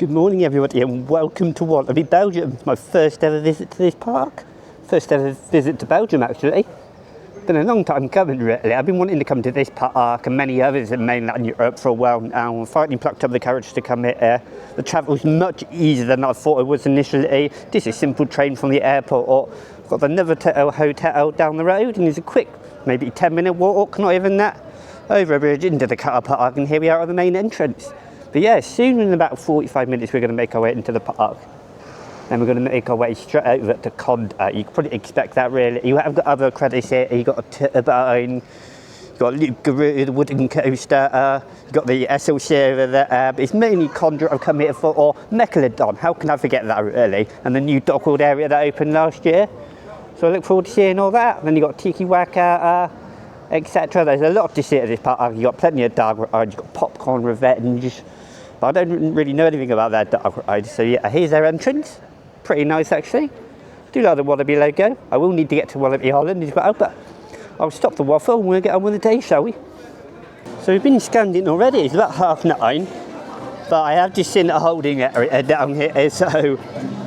Good morning everybody and welcome to Walibi Belgium. It's my first ever visit to this park. First ever visit to Belgium actually. Been a long time coming really. I've been wanting to come to this park and many others in mainland Europe for a while now. I finally plucked up the courage to come here. The travel's much easier than I thought it was initially. Just a simple train from the airport. Got the Novotel hotel down the road and it's a quick, maybe 10-minute walk, not even that, over a bridge into the car park, and here we are at the main entrance. But yeah, soon in about 45 minutes we're going to make our way into the park. Then we're going to make our way straight over to Kondaa. You can probably expect that really. You have got other credits here. You've got a turbine, you've got Loop Garou, the wooden coaster, you've got the SLC over there. It's mainly Kondaa I've come here for, or Mecalodon. How can I forget that really? And the new Dock World area that opened last year. So I look forward to seeing all that. Then you've got Tiki Waka, etc. There's a lot to see at this park. You've got plenty of dark rides, you've got Popcorn Revenge. But I don't really know anything about that dark ride. So yeah, here's their entrance. Pretty nice actually. Do like the Walibi logo. I will need to get to Walibi Holland as well, but I'll stop the waffle and we'll get on with the day, shall we? So we've been scanned in already. It's about 9:30. But I have just seen a holding area down here, so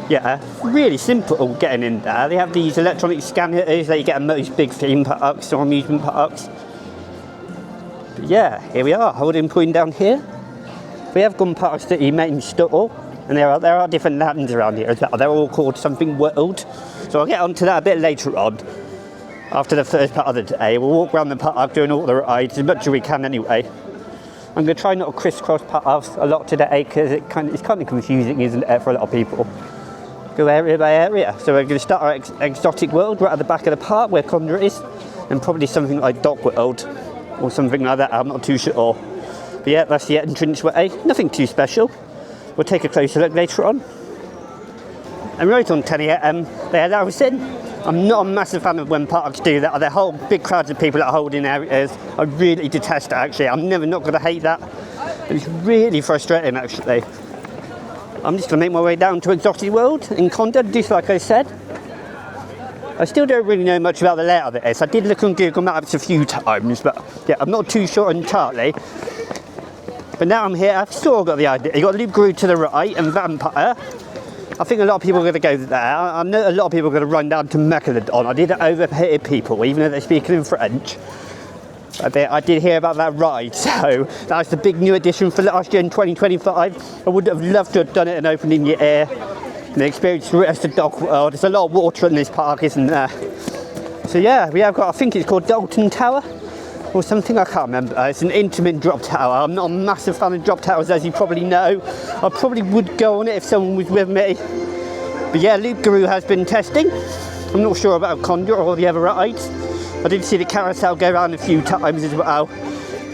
yeah, really simple getting in there. They have these electronic scanners that you get at most big theme parks or amusement parks. But yeah, here we are, holding point down here. We have gone past the main store, and there are different lands around here as well. They're all called something world, so I'll get onto that a bit later on. After the first part of the day, we'll walk around the park doing all the rides as much as we can anyway. I'm going to try not to crisscross paths a lot today because it's kind of confusing, isn't it, for a lot of people. Go area by area. So we're going to start our exotic world right at the back of the park where Kondaa is, and probably something like Dock World or something like that. I'm not too sure. But yeah, that's the entrance way. Nothing too special. We'll take a closer look later on. And right on 10 AM, they allow us in. I'm not a massive fan of when parks do that. They're whole big crowds of people that are holding areas. I really detest it actually. I'm never not going to hate that. It's really frustrating actually. I'm just going to make my way down to Exotic World in Kondaa, just like I said. I still don't really know much about the layout of this. I did look on Google Maps a few times, but yeah, I'm not too sure entirely. But now I'm here, I've sort of got the idea. You've got Loop Garou to the right and Vampire. I think a lot of people are going to go there. I know a lot of people are going to run down to Mecalodon. I didn't overhear people, even though they're speaking in French. I did hear about that ride, so that's the big new addition for last year in 2025. I would have loved to have done it and opened in your ear and experienced the rest of Dock World. There's a lot of water in this park, isn't there? So yeah, we have got, I think it's called Dalton Tower or something, I can't remember. It's an intimate drop tower. I'm not a massive fan of drop towers, as you probably know. I probably would go on it if someone was with me. But yeah, Loop Garou has been testing. I'm not sure about Kondaa or the other rides. I did see the carousel go around a few times as well.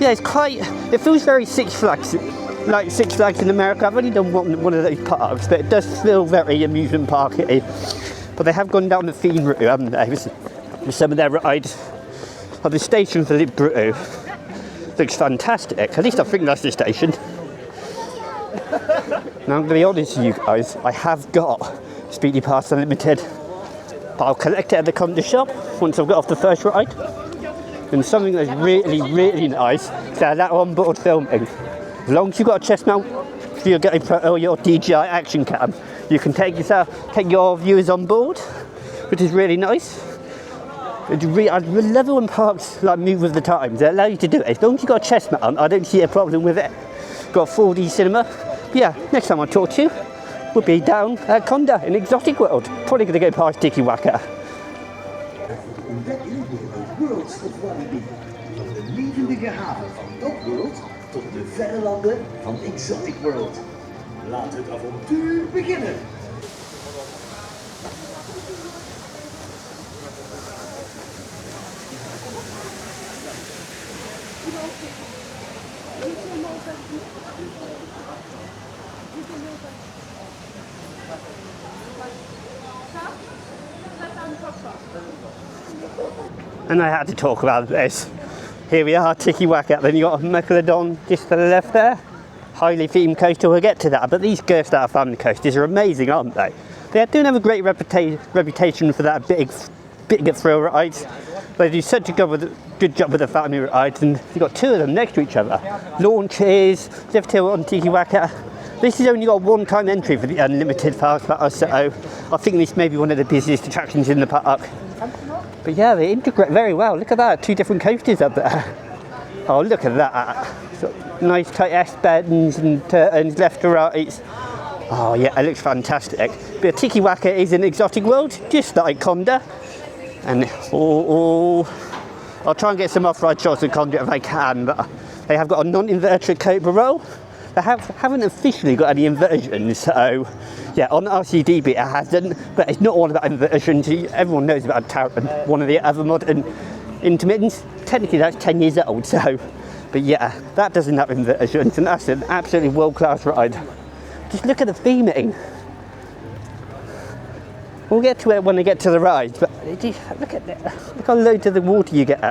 Yeah, it feels very Six Flags, like Six Flags in America. I've only done one of those parks, but it does feel very amusement parky. But they have gone down the theme route, haven't they, with some of their rides. The station for Walibi Belgium looks fantastic. At least I think that's the station. Now I'm going to be honest with you guys, I have got Speedy Pass Unlimited, but I'll collect it at the Kondaa shop once I've got off the first ride. And something that's really, really nice is that on board filming. As long as you've got a chest mount for your GoPro or your DJI action cam, you can take your viewers on board, which is really nice. I love it when parks like move with the times. They allow you to do it. As long as you've got a chest mount, I don't see a problem with it. Got a 4D cinema. But yeah, next time I talk to you, we'll be down at Kondaa in Exotic World. Probably going to go past Tiki Waka. Ontdekken de Worlds of Walibi. Van de levendige haven van Dock World tot de verre landen van Exotic World. Laat het avontuur beginnen! And I had to talk about this. Here we are, Tiki Waka, then you got a Mecalodon just to the left there. Highly themed coaster, we'll get to that, but these Ghost Out of Family coasters are amazing, aren't they? They don't have a great reputation for that big thrill rides. They do such a good job with the family rides, and you've got two of them next to each other. Launches, lift hill on Tiki Waka, This has only got a one-time entry for the unlimited fast pass, so I think this may be one of the busiest attractions in the park. But yeah, they integrate very well. Look at that, 2 different coasters up there. Oh, look at that. So, nice tight S-bends and turns left to right. Oh yeah, it looks fantastic. But Tiki Waka is an exotic world, just like Kondaa. And I'll try and get some off-ride shots of Kondaa if I can, but they have got a non-inverted cobra roll. They haven't officially got any inversions, so yeah, on RCDB it hasn't, but it's not all about inversions. Everyone knows about Taran, one of the other modern intermittents. Technically that's 10 years old, so, but yeah, that doesn't have inversions, and that's an absolutely world-class ride. Just look at the theming. We'll get to it when we get to the rides, but look at that. Look how loads of the water you get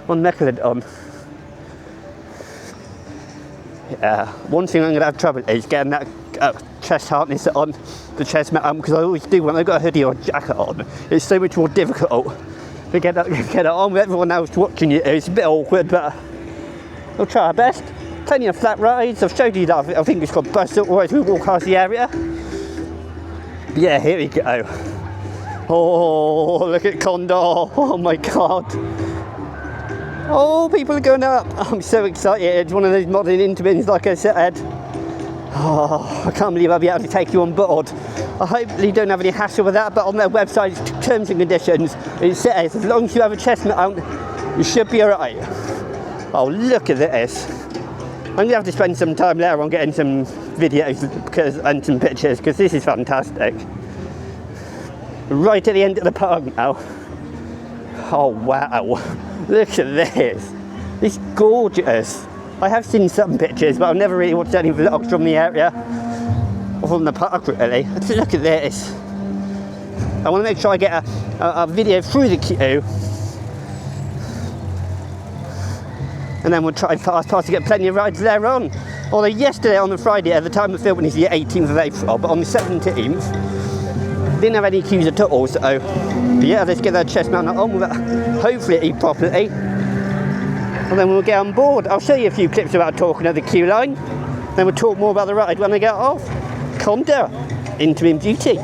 on Mecalodon. Yeah, one thing I'm going to have trouble is getting that chest harness on the chest mount, because I always do when I've got a hoodie or a jacket on. It's so much more difficult to get it on with everyone else watching you. It's a bit awkward, but we'll try our best. Plenty of flat rides. I've showed you that. I think it's got bus up as we walk past the area. But yeah, here we go. Oh, look at Kondaa. Oh my god. Oh, people are going up. I'm so excited. It's one of those modern intermittents, like I said. Oh, I can't believe I'll be able to take you on board. I hope you don't have any hassle with that, but on their website, terms and conditions, it says as long as you have a chest mount, you should be alright. Oh, look at this. I'm going to have to spend some time later on getting some videos and some pictures, because this is fantastic. Right at the end of the park now. Oh wow, look at this. It's gorgeous. I have seen some pictures, but I've never really watched any vlogs from the area or from the park really. Let's look at this. I want to make sure I get a video through the queue, and then we'll try fast pass to get plenty of rides there on. Although yesterday on the Friday, at the time of filming is the 18th of April, but on the 17th didn't have any queues at all, so but yeah, let's get that chest mount on with it, hopefully eat properly, and then we'll get on board. I'll show you a few clips about talking of the queue line, then we'll talk more about the ride when I get off. Kondaa, interim duty.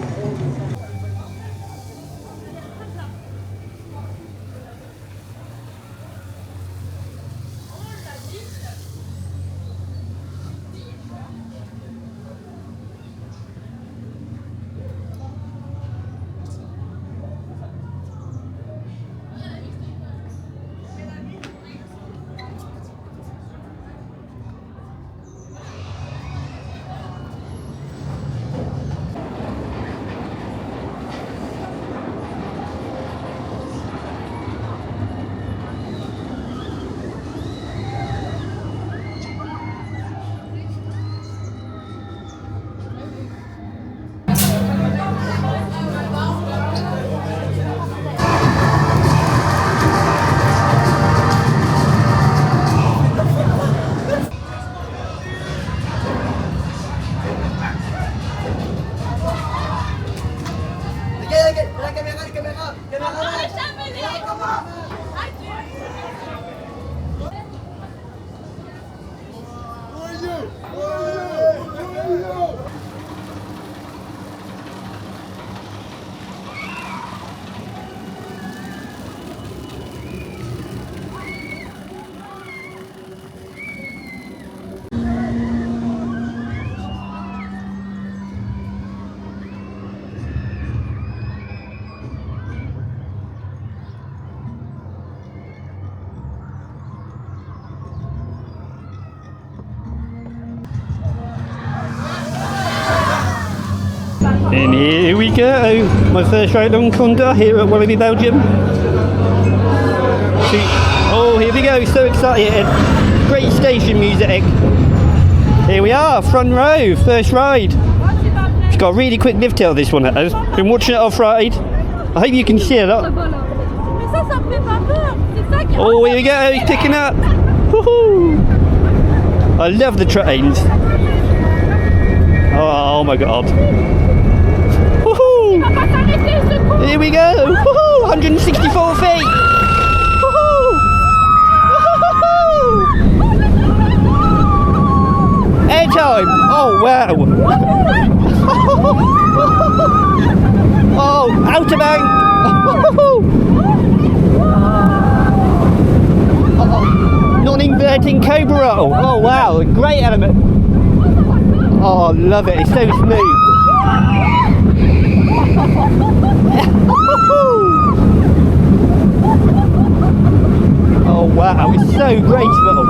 And here we go, my first ride on Kondaa here at Walibi Belgium. Oh, here we go, so excited. Great station music. Here we are, front row, first ride. It's got a really quick lift tail, this one has. Been watching it off ride. I hope you can see it. Oh, here we go, he's picking up. Woohoo! I love the trains. Oh my god. Woohoo! Here we go! Woohoo! 164 feet! Woohoo! Woohoo! time. Oh wow. Oh, outer bank. Non-inverting cobra roll. Oh wow, great element. Oh, love it. It's so smooth. Oh wow, it's so graceful.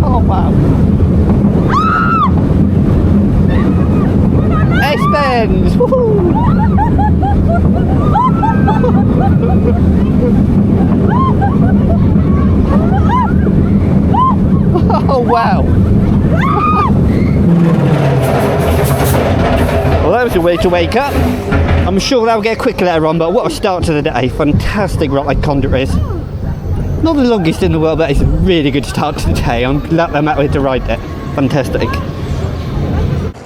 Oh wow. S-bends. Oh wow. Well, that was a way to wake up. I'm sure that'll get quicker later on, but what a start to the day. Fantastic ride Kondaa is. Not the longest in the world, but it's a really good start to the day. I'm glad I'm out here to ride it. Fantastic.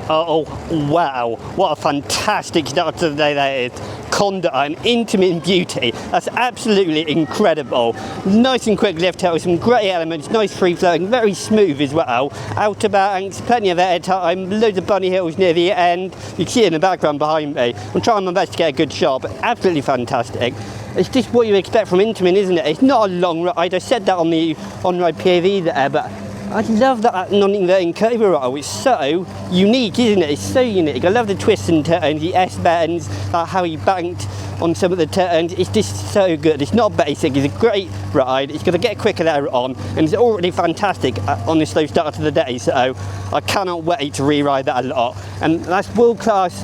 Oh wow, what a fantastic start to the day that is. Kondaa, an intimate beauty. That's absolutely incredible. Nice and quick lift out with some great elements, nice free flowing, very smooth as well. Outer banks, plenty of air time, loads of bunny hills near the end. You can see it in the background behind me. I'm trying my best to get a good shot, but absolutely fantastic. It's just what you expect from Intamin, isn't it? It's not a long ride. I said that on the on-ride POV there, but I love that non-inverting cobra roll. It's so unique, isn't it? It's so unique. I love the twists and turns, the S-bends, how he banked on some of the turns. It's just so good. It's not basic. It's a great ride. It's going to get quicker later on, and it's already fantastic on this slow start of the day. So I cannot wait to re-ride that a lot. And that's world class.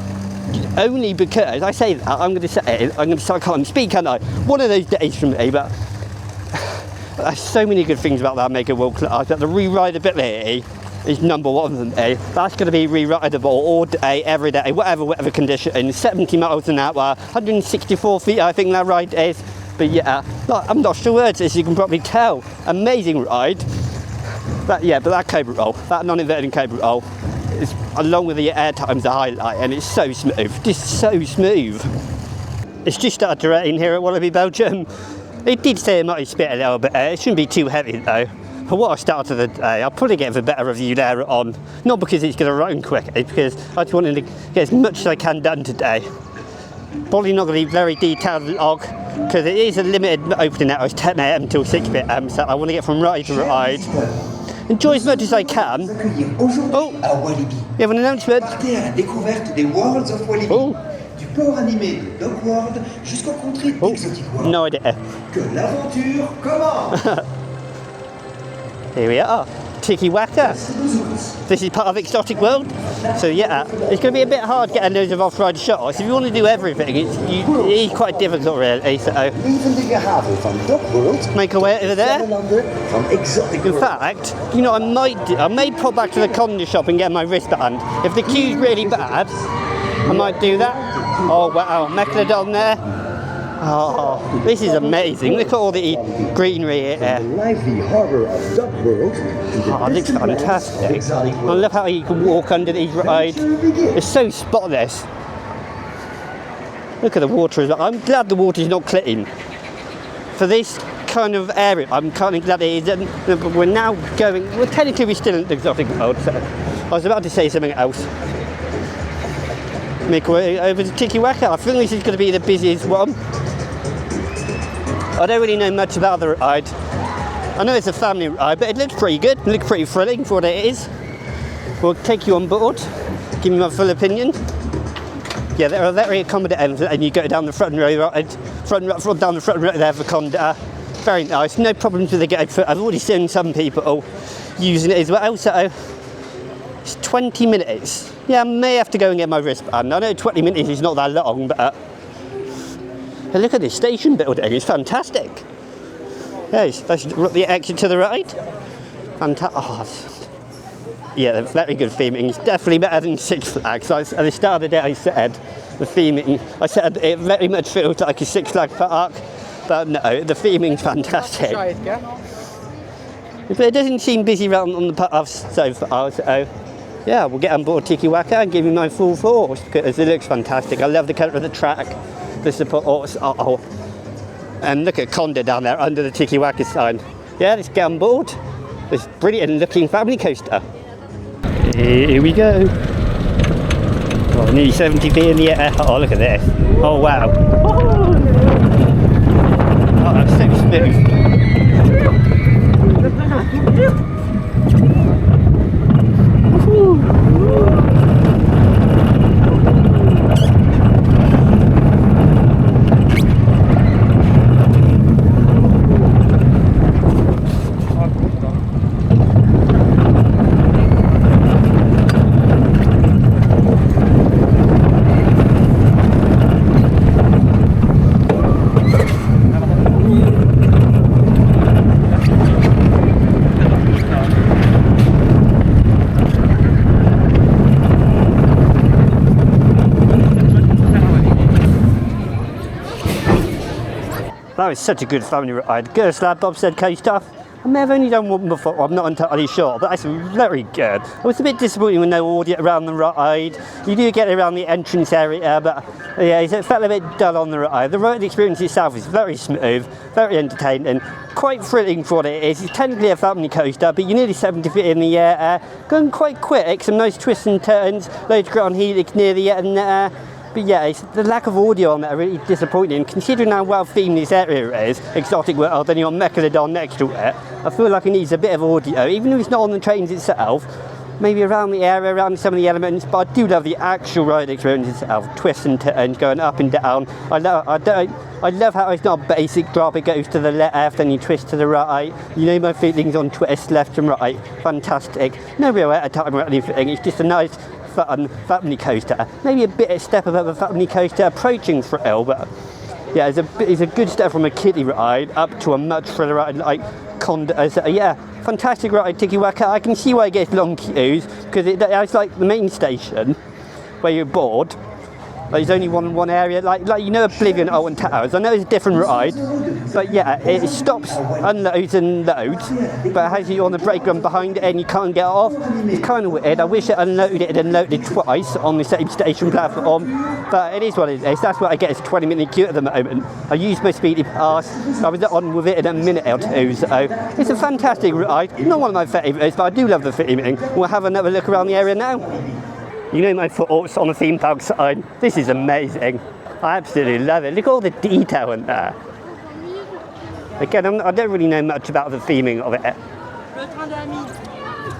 Only because I say that, I'm going to say it. I'm going to start calling speak, can't I? One of those days for me, but. There's so many good things about that make it world class, but the re-rideability is number one for me. That's going to be re-rideable all day, every day, whatever condition. 70 miles an hour, 164 feet I think that ride is. But yeah, I'm not sure words, as you can probably tell. Amazing ride. But yeah, but that cobra roll, that non-inverting cobra roll, is, along with the air times, the highlight, and it's so smooth, just so smooth. It's just started to rain here at Walibi Belgium. It did say it might spit a little bit. It shouldn't be too heavy though. But what a start to the day. I'll probably get a better review later on. Not because it's going to rain quickly, because I just wanted to get as much as I can done today. Probably not going to be very detailed vlog, because it is a limited opening hours, 10 AM until 6 PM, so I want to get from ride to ride. Enjoy as much as I can. Oh, you have an announcement? Partez à la découverte des Worlds of Walibi. Oh. Du port animé de Dog World jusqu'aux contrées d'Exotic World. No idea. Que l'aventure commence. Here we are, Tiki Waka. This is part of Exotic World. So yeah, it's going to be a bit hard getting loads of off-ride shots. If you want to do everything, it's quite difficult really. So Levendige haven van Dog World. make our way over there. Van Exotic In World. fact, you know, I may pop back to the Kondaa shop and get my wristband. If the queue's really bad, I might do that. Oh wow, Mecalodon there. Oh, this is amazing. Look at all the greenery here. The lively harbour of Dog World. Oh, it looks fantastic. I love how you can walk under these rides. It's so spotless. Look at the water as well. I'm glad the water's not clean. For this kind of area, I'm kind of glad it isn't. But we're now going, well technically we're still in the Exotic World, so I was about to say something else. Make our way over to Tiki Waka. I think this is going to be the busiest one. I don't really know much about the ride. I know it's a family ride, but it looks pretty good. It looks pretty thrilling for what it is. We'll take you on board, give me my full opinion. Yeah, they're very accommodating, and you go down the front row ride, down the front row there for Kondaa. Very nice, no problems with the GoPro. I've already seen some people using it as well. So it's 20 minutes. Yeah, I may have to go and get my wristband. I know 20 minutes is not that long, but look at this station building, it's fantastic. Yes, that's the exit to the right. Fantastic. Oh, yeah, very good theming. It's definitely better than Six Flags. At the start of the day I said the theming, I said it very much feels like a Six Flags park, but no, the theming's fantastic. But it doesn't seem busy around on the paths so far, so yeah, we'll get on board Tiki Waka and give you my full force because it looks fantastic. I love the colour of the track, the support. And look at Kondaa down there under the Tiki Waka sign. Yeah, let's get on board. this brilliant looking family coaster. Here we go. Oh, nearly 70 feet in the air. Oh, look at this. Oh, wow. Oh, that's so smooth. That was such a good family ride. Good slab bobsled coaster. I may have only done one before, I'm not entirely sure, but that's very good. It was a bit disappointing with no audio around the ride. You do get around the entrance area, but yeah, it felt a bit dull on the ride. The ride experience itself is very smooth, very entertaining, quite thrilling for what it is. It's technically a family coaster, but you're nearly 70 feet in the air, going quite quick, some nice twists and turns, loads of ground helix near the end. But yeah, it's the lack of audio on that are really disappointing. Considering how well themed this area is, exotic world, then you're Mecalodon next to it, I feel like it needs a bit of audio, even if it's not on the trains itself, maybe around the area, around some of the elements, but I do love the actual ride experience itself, twists and turns, going up and down. I love how it's not a basic drop, it goes to the left, then you twist to the right. You know my feelings on twists, left and right, fantastic. No real at a time or anything, it's just a nice, fun family coaster. Maybe a bit of step above a family coaster, approaching thrill, but yeah, it's a good step from a kiddie ride up to a much thriller ride like Kondaa. So yeah, fantastic ride, Tiki Waka. I can see why it gets long queues, because it's like the main station where you're bored. Like, there's only one area, like you know Oblivion, Alton Towers. I know it's a different ride, but yeah, it stops, unloads and loads, but it has you on the brake run behind it and you can't get off. It's kind of weird. I wish it unloaded and loaded twice on the same station platform, but it is what it is. That's what I get, is a 20-minute queue at the moment. I used my speedy pass. I was on with it in a minute or two, so it's a fantastic ride. Not one of my favourites, but I do love the theming. We'll have another look around the area now. You know my thoughts on the theme park side. This is amazing. I absolutely love it. Look at all the detail in there. Again, I don't really know much about the theming of it.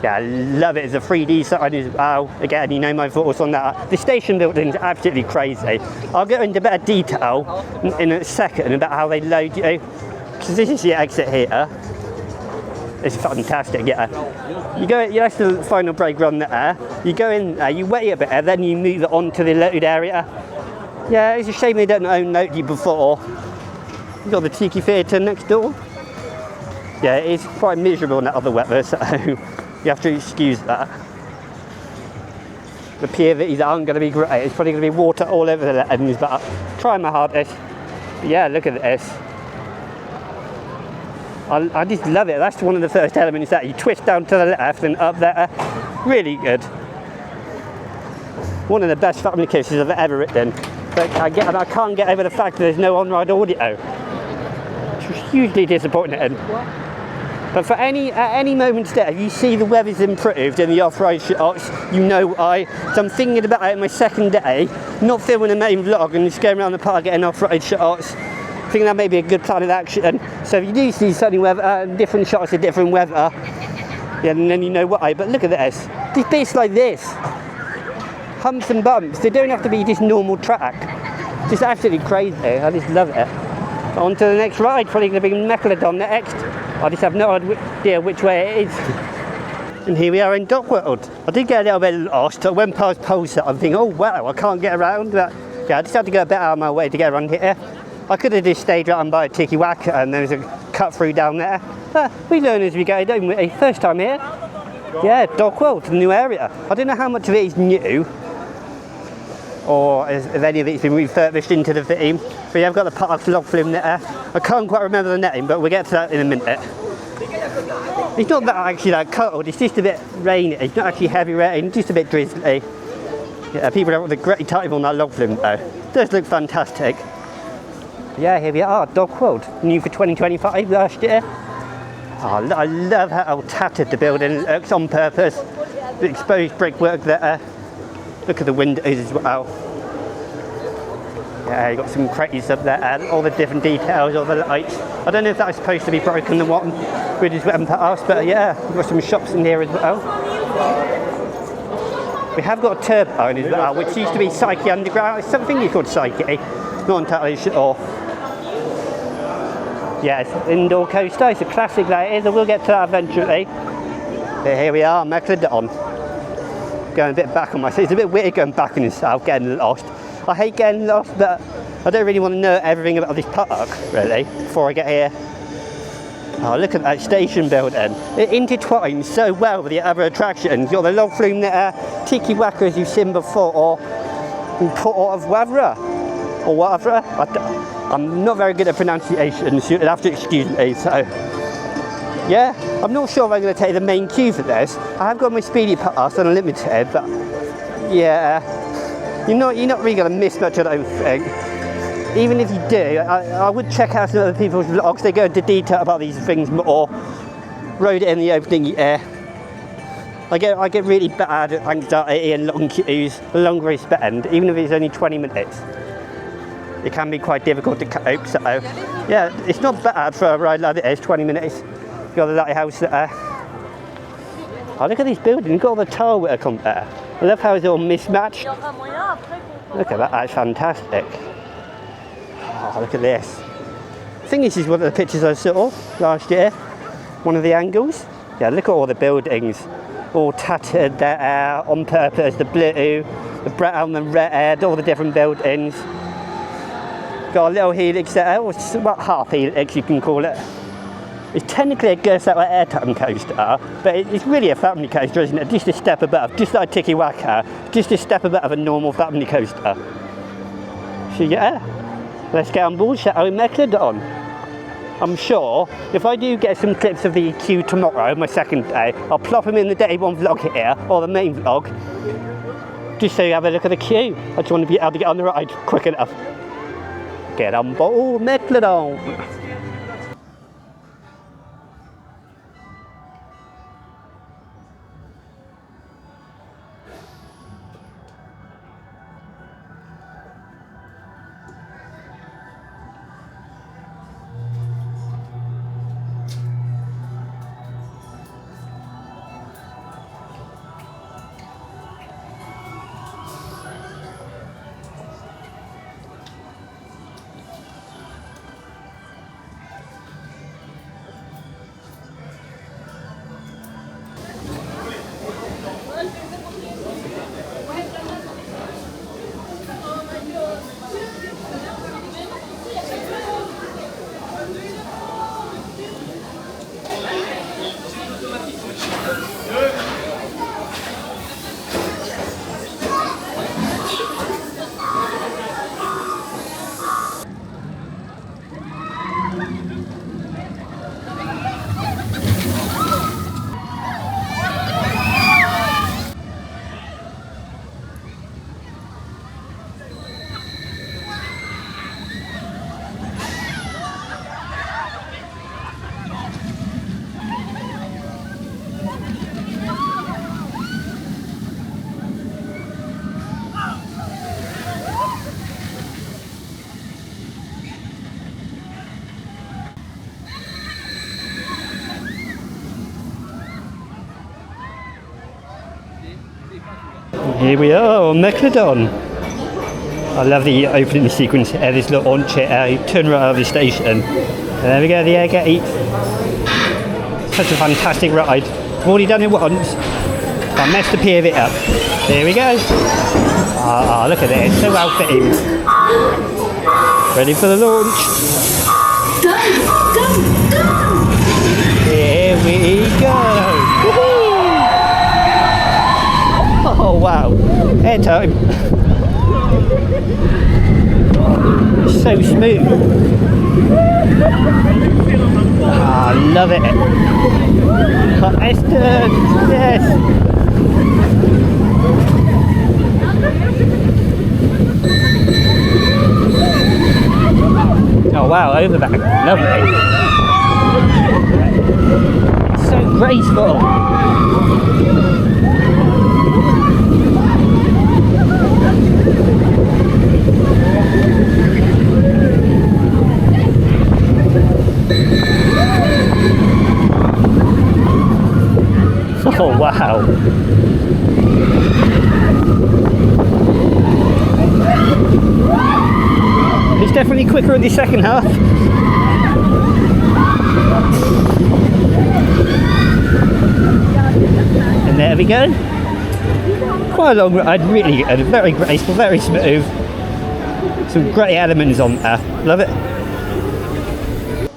Yeah, I love it. It's a 3D sign as well. Again, you know my thoughts on that. The station building is absolutely crazy. I'll go into better detail in a second about how they load you. Because this is the exit here. It's fantastic, yeah. That's the final brake run there. You go in there, you wait a bit, and then you move it on to the loaded area. Yeah, it's a shame they don't load you before. You've got the Tiki Theatre next door. Yeah, it's quite miserable in that other weather, so you have to excuse that. The POVs aren't going to be great. It's probably going to be water all over the ends, but I'll try my hardest. But yeah, look at this. I just love it. That's one of the first elements that you twist down to the left and up there. Really good. One of the best family coasters I've ever ridden. But I can't get over the fact that there's no on-ride audio. It's hugely disappointing. But at any moment there, if you see the weather's improved in the off-road shots, you know why. So I'm thinking about it my second day, not filming a main vlog and just going around the park getting off-road shots. I think that may be a good plan of action. So if you do see sunny weather, different shots of different weather, yeah, and then you know why. But look at this. These bits like this, humps and bumps, they don't have to be just normal track. It's just absolutely crazy. I just love it. On to the next ride, probably going to be Mecalodon next. I just have no idea which way it is. And here we are in Dock World. I did get a little bit lost. I went past Pulsar. I'm thinking, oh wow, I can't get around. But yeah, I just had to go a bit out of my way to get around here. I could have just stayed around by Tiki Waka and there's a cut through down there. But we learn as we go, don't we? First time here. Yeah, Dock World, a new area. I don't know how much of it is new, or if any of it's been refurbished into the theme. But yeah, I've got the park's log flume there. I can't quite remember the name, but we'll get to that in a minute. It's not that actually that cold, it's just a bit rainy. It's not actually heavy rain, just a bit drizzly. Yeah, people have a great time on that log flume though. It does look fantastic. Yeah, here we are, Dock World. New for 2025 last year. Oh, I love how tattered the building looks on purpose. The exposed brickwork there. Look at the windows as well. Yeah, you've got some crates up there and all the different details, all the lights. I don't know if that's supposed to be broken and what we just went past, but yeah, we've got some shops in here as well. We have got a turbine as well, which used to be Psyche Underground. It's something you called Psyche, not entirely sure. Yes, indoor coaster, it's a classic that is, and we'll get to that eventually. But here we are, Mecalodon. Going a bit back on myself. It's a bit weird going back on yourself, getting lost. I hate getting lost, but I don't really want to know everything about this park, really, before I get here. Oh, look at that station building. It intertwines so well with the other attractions. You've got the log flume there, Tiki Waka as you've seen before, or Port of Wavra, or whatever. I'm not very good at pronunciation, so you'll have to excuse me, so. Yeah, I'm not sure if I'm going to take the main queue for this. I have got my speedy pass unlimited, but yeah, you're not really going to miss much, I don't think. Even if you do, I would check out some other people's vlogs. They go into detail about these things more. Rode it in the opening year. I get really bad at anxiety and long queues. The longer I spend, even if it's only 20 minutes, it can be quite difficult to cope. So yeah, it's not bad for a ride like this. 20 minutes. You've got the lighthouse there. Oh, look at these buildings. You've got all the tile work on there. I love how it's all mismatched. Look at that. That's fantastic. Oh, look at this. I think this is one of the pictures I saw last year. One of the angles. Yeah, look at all the buildings. All tattered there on purpose. The blue, the brown, the red, all the different buildings. Got a little helix there, or about half helix you can call it. It's technically a Ghost Out airtime coaster, but it's really a family coaster, isn't it? Just a step above, just like Tiki Waka, just a step above a normal family coaster. So yeah, let's get on board, shall we, Mecalodon? I'm sure if I do get some clips of the queue tomorrow, my second day, I'll plop them in the day one vlog here, or the main vlog, just so you have a look at the queue. I just want to be able to get on the ride quick enough. Get on board, Mecalodon! Here we are on Mecalodon. I love the opening sequence here, this little launch here, you turn right out of the station. And there we go, the air gate. Such a fantastic ride. I've already done it once. I messed the POV up. Here we go. Ah, look at this, so well fitting. Ready for the launch. Done. Here we go. Woohoo! Oh wow, airtime. So smooth. Ah, I love it. Esther, yes. Oh wow, over that, lovely. So graceful. Oh wow. It's definitely quicker in the second half. And there we go. Quite a long ride, really good, very graceful, very smooth. Some great elements on there, love it.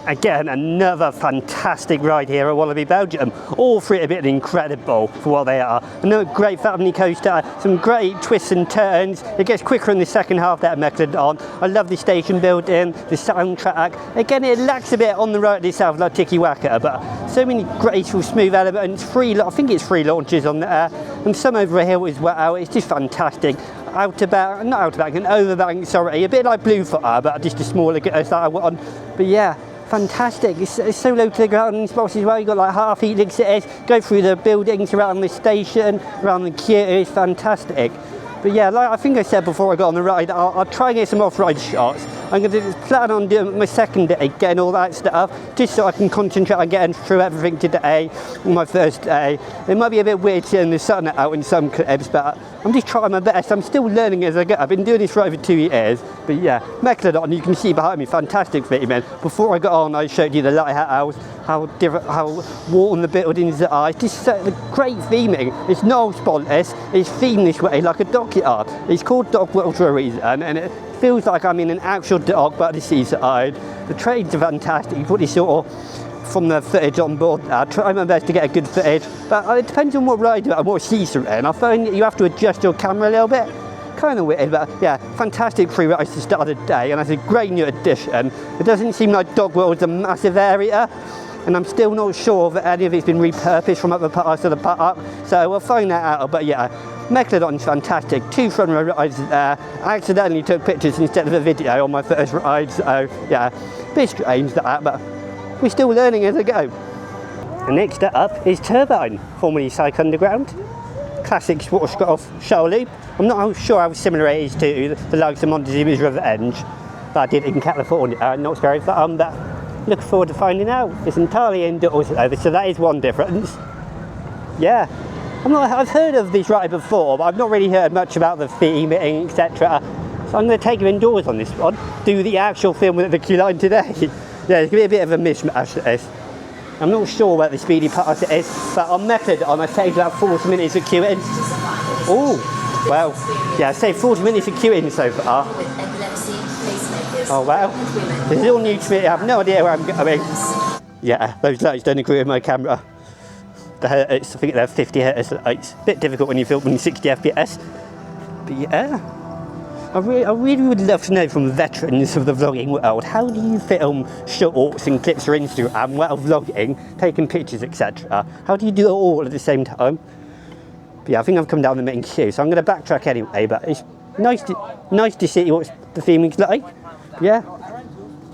Again, another fantastic ride here at Walibi Belgium. All three have been incredible for what they are. Another great family coaster, some great twists and turns. It gets quicker in the second half there at Mecalodon. I love the station building, the soundtrack. Again, it lacks a bit on the ride itself, like Tiki Waka, but so many graceful, smooth elements. I think it's 3 launches on there, and some over a hill as well. It's just fantastic. Not outerbank, an overbank, sorry. A bit like Bluefooter, but just a smaller that I want. But yeah. Fantastic, it's so low to the ground in spots as well. You've got like half heat exits, go through the buildings around the station, around the queue, it's fantastic. But yeah, like I think I said before I got on the ride, I'll try and get some off-ride shots. I'm going to plan on doing my second day, getting all that stuff, just so I can concentrate on getting through everything today, on my first day. It might be a bit weird seeing the sun out in some clips, but I'm just trying my best. I'm still learning as I go. I've been doing this for over 2 years. But yeah, Mecalodon, you can see behind me, fantastic theming. Before I got on, I showed you the lighthouse, how worn the buildings are. It's just the great theming. It's no spotless, it's themed this way like a dockyard. It's called Dock World for a reason, and it feels like I'm in an actual dock but at the seaside. The trains are fantastic. You put this sort of from the footage on board. I try my best to get a good footage, but it depends on what ride you're at and what seats you're in. I find you have to adjust your camera a little bit. Kind of weird, but yeah, fantastic free rides to start the day, and that's a great new addition. It doesn't seem like Dock World's a massive area, and I'm still not sure that any of it's been repurposed from other parts of the park, so we'll find that out. But yeah, Mecalodon's fantastic. 2 front row rides there. I accidentally took pictures instead of a video on my first ride, so yeah, a bit strange that, but we're still learning as I go. And next up is Turbine, formerly Psych Underground. Classic Schwarzkopf shuttle loop. I'm not sure how similar it is to the likes of Montezuma's Revenge that I did in California. Not very fun, but look forward to finding out. It's entirely indoors over, so that is one difference. Yeah, I've heard of this ride before, but I've not really heard much about the theming, etc. So I'm going to take you indoors on this one, do the actual film with the queue line today. Yeah, it's going to be a bit of a mishmash to this. I'm not sure where the speedy part it is, but on Mecalodon I saved about 40 minutes of queuing. Oh, well, yeah, I saved 40 minutes of queuing so far. Oh wow, this is all new to me, I have no idea where I'm going. Yeah, those lights don't agree with my camera. The hertz, I think they're 50 hertz lights. Bit difficult when you film in 60 FPS. But yeah, I really would love to know from veterans of the vlogging world, how do you film shorts and clips for Instagram while vlogging, taking pictures, etc.? How do you do it all at the same time? But yeah, I think I've come down the main queue, so I'm going to backtrack anyway, but it's nice to see what the theming's like. Yeah,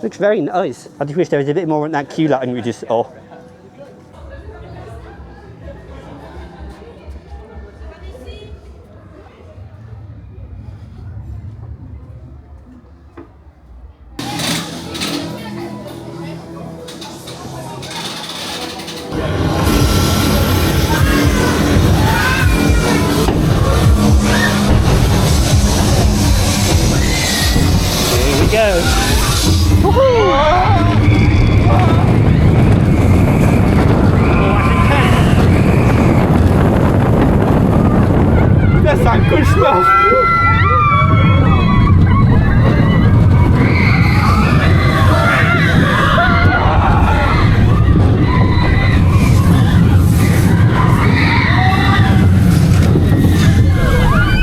looks very nice. I just wish there was a bit more on that queue line we just saw. Go. That's a good smell.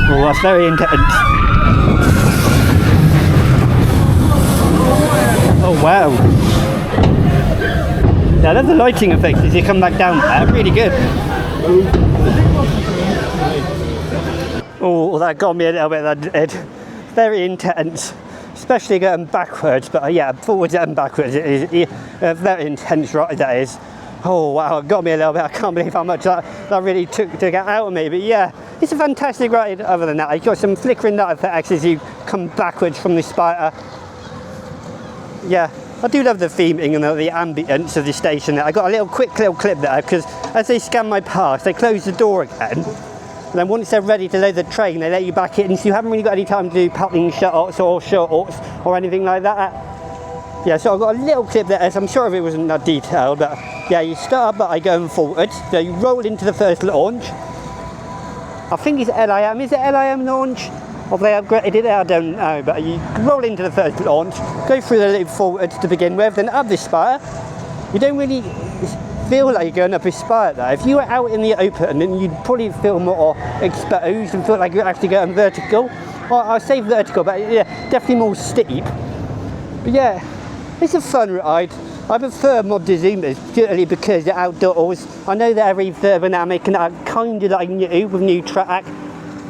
Oh, that's very intense. Oh wow. Yeah, I love the lighting effects as you come back down there, really good. Oh, that got me a little bit, that did. Very intense, especially going backwards, but yeah, forwards and backwards, it is a very intense ride that is. Oh wow, it got me a little bit. I can't believe how much that really took to get out of me. But yeah, it's a fantastic ride other than that. You've got some flickering light effects as you come backwards from the spider. Yeah, I do love the theming and the ambience of the station there. I got a quick little clip there because as they scan my pass, they close the door again. And then once they're ready to load the train, they let you back in. So you haven't really got any time to do paddling shots or shorts or anything like that. Yeah, so I've got a little clip there, as I'm sure it wasn't that detailed, but yeah, you start by going forward, so you roll into the first launch. I think it's LIM, is it LIM launch? Or they upgraded it, I don't know, but you roll into the first launch, go through the loop forwards to begin with, then up the spire. You don't really feel like you're going up a spire though. If you were out in the open, then you'd probably feel more exposed and feel like you're actually going vertical. Well, I say vertical, but yeah, definitely more steep. But yeah, it's a fun ride. I prefer mod to Zoomers purely because they're outdoors. I know they're thermodynamic and are kind of like new with new track.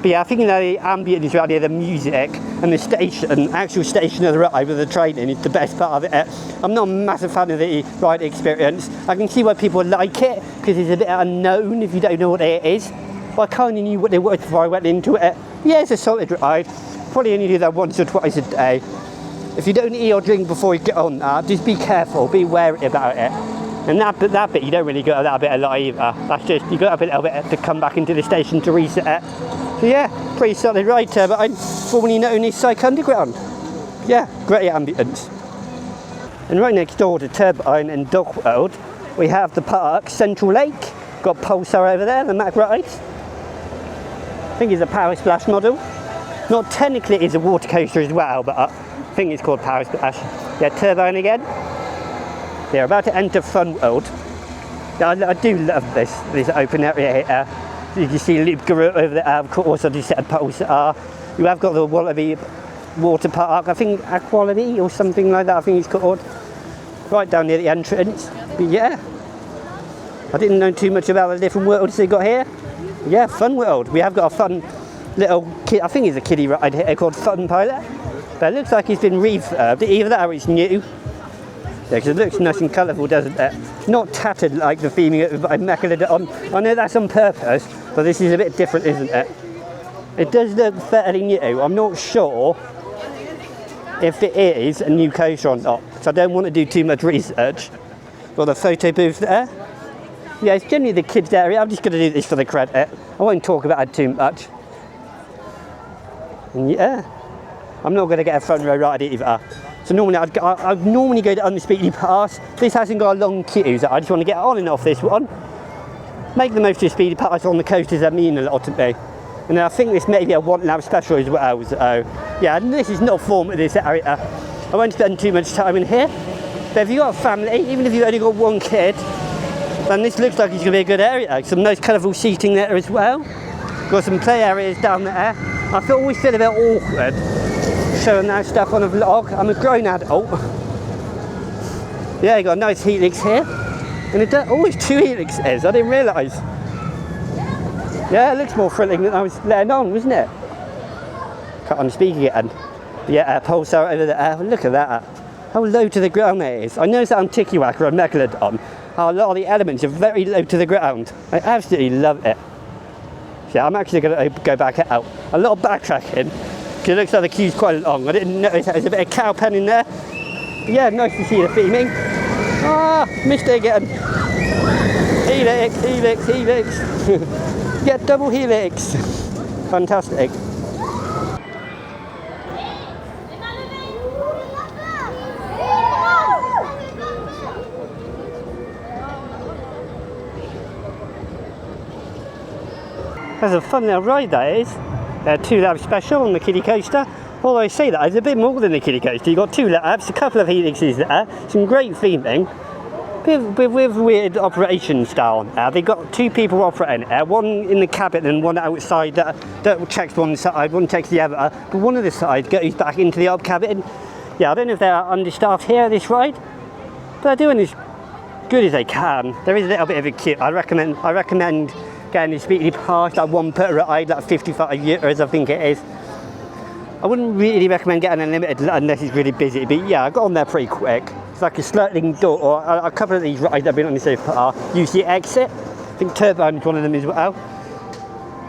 But yeah, I think the ambience around here, the music and the station, actual station of the ride with the training is the best part of it. I'm not a massive fan of the ride experience. I can see why people like it because it's a bit unknown if you don't know what it is. But I kind of knew what it was before I went into it. Yeah, it's a solid ride. Probably only do that once or twice a day. If you don't eat or drink before you get on that, just be careful, be wary about it. And that bit, you don't really get that bit a lot either. That's just, you got up a little bit to come back into the station to reset it. So yeah, pretty solid ride Turbine, formerly known as Psych Underground. Yeah, great ambience. And right next door to Turbine and Dog World, we have the park, Central Lake. Got Pulsar over there, the Mack rides. I think it's a Power Splash model. Not technically it's a water coaster as well, but I think it's called Power Splash. Yeah, Turbine again. They're about to enter Fun World. Yeah, I do love this open area here. You can see Loop Guru over there, of course, I just said Pulsar. You have got the Walibi water park, I think Aquality or something like that, I think it's called. Right down near the entrance. But yeah, I didn't know too much about the different worlds they got here. Yeah, Fun World. We have got a fun little kid, I think it's a kiddie ride here called Fun Pilot. But it looks like it's been refurbed, either that or it's new. Yeah, because it looks nice and colourful, doesn't it? Not tattered like the theming by Mecalodon. I know that's on purpose, but this is a bit different, isn't it? It does look fairly new. I'm not sure if it is a new coaster or not, so I don't want to do too much research. Got the photo booth there. Yeah, it's generally the kids' area. I'm just going to do this for the credit. I won't talk about it too much. And yeah, I'm not going to get a front row ride either. So normally I'd normally go down the Speedy Pass. This hasn't got a long queue, so I just want to get on and off this one. Make the most of the Speedy Pass on the coasters that mean a lot to me. And I think this may be a 1 lap special as well, so yeah, this is not form of this area. I won't spend too much time in here, but if you've got a family, even if you've only got one kid, then this looks like it's going to be a good area. Some nice colourful seating there as well. Got some play areas down there. I always feel a bit awkward showing that stuff on a vlog. I'm a grown adult. Yeah, you got a nice helix here. And it does always 2 helixes, I didn't realise. Yeah, it looks more thrilling than I was letting on, wasn't it? Cut on speak again. Yeah, Pulsar over there. Look at that. How low to the ground it is. I noticed that on Tikiwaka and Mecalodon. How a lot of the elements are very low to the ground. I absolutely love it. Yeah, I'm actually going to go back out. A lot of backtracking. Because it looks like the queue's quite long. I didn't notice that there's a bit of cow pen in there. But yeah, nice to see the theming. Ah, missed it again. Helix, helix, helix. Get double helix. Fantastic. That's a fun little ride that is. 2 laps special on the kiddie coaster. Although I say that, it's a bit more than the kiddie coaster. You've got 2 laps, a couple of helixes there, some great theming. With weird operation style on there. They've got 2 people operating it, one in the cabin and one outside that checks one side, one checks the other. But one of the sides goes back into the up cabin. Yeah, I don't know if they're understaffed here at this ride, but they're doing as good as they can. There is a little bit of a queue. I recommend getting the Speedy Pass, that 1 per ride, like 55 euros I think it is. I wouldn't really recommend getting unlimited unless it's really busy, but yeah, I got on there pretty quick. It's like a sliding door, or a couple of these rides I've been on so far use the exit. I think Turbine is one of them as well.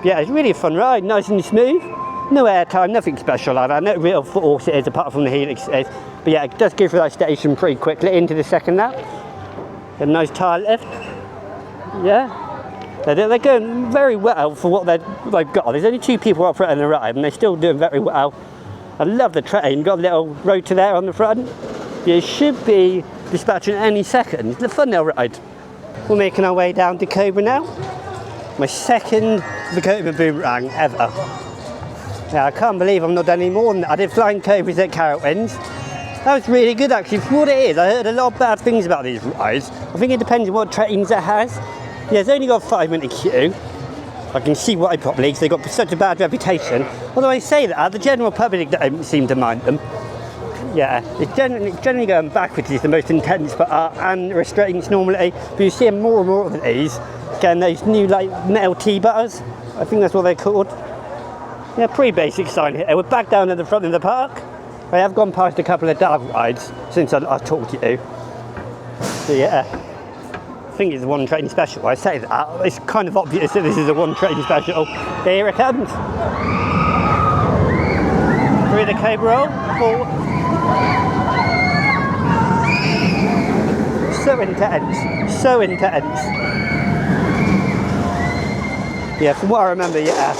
Yeah, it's really a fun ride, nice and smooth. No airtime, nothing special like that, no real force it is apart from the helix is. But yeah, it does go through that station pretty quickly into the second lap. A nice tire lift. Yeah, they're going very well for what they've got. There's only 2 people operating the ride and they're still doing very well. I love the train, got a little rotor there on the front. You should be dispatching any second. It's a fun little ride. We're making our way down to Cobra now. My second Vekoma boomerang ever. Yeah, I can't believe I've not done any more than that. I did flying Cobras at Carrotwinds. That was really good actually for what it is. I heard a lot of bad things about these rides. I think it depends on what trains it has. Yeah, it's only got a 5-minute queue. I can see why probably, because they've got such a bad reputation. Although I say that, the general public don't seem to mind them. Yeah, it's generally going backwards is the most intense part, and restraints normally. But you see more and more of these, getting those new like metal T-bars. I think that's what they're called. Yeah, pretty basic sign here. We're back down at the front of the park. I have gone past a couple of dark rides since I talked to you. So yeah, I think it's a one train special. I say that, it's kind of obvious that this is a one train special. Here it comes. Through the cable roll, forward. So intense, so intense. Yeah, from what I remember, yeah.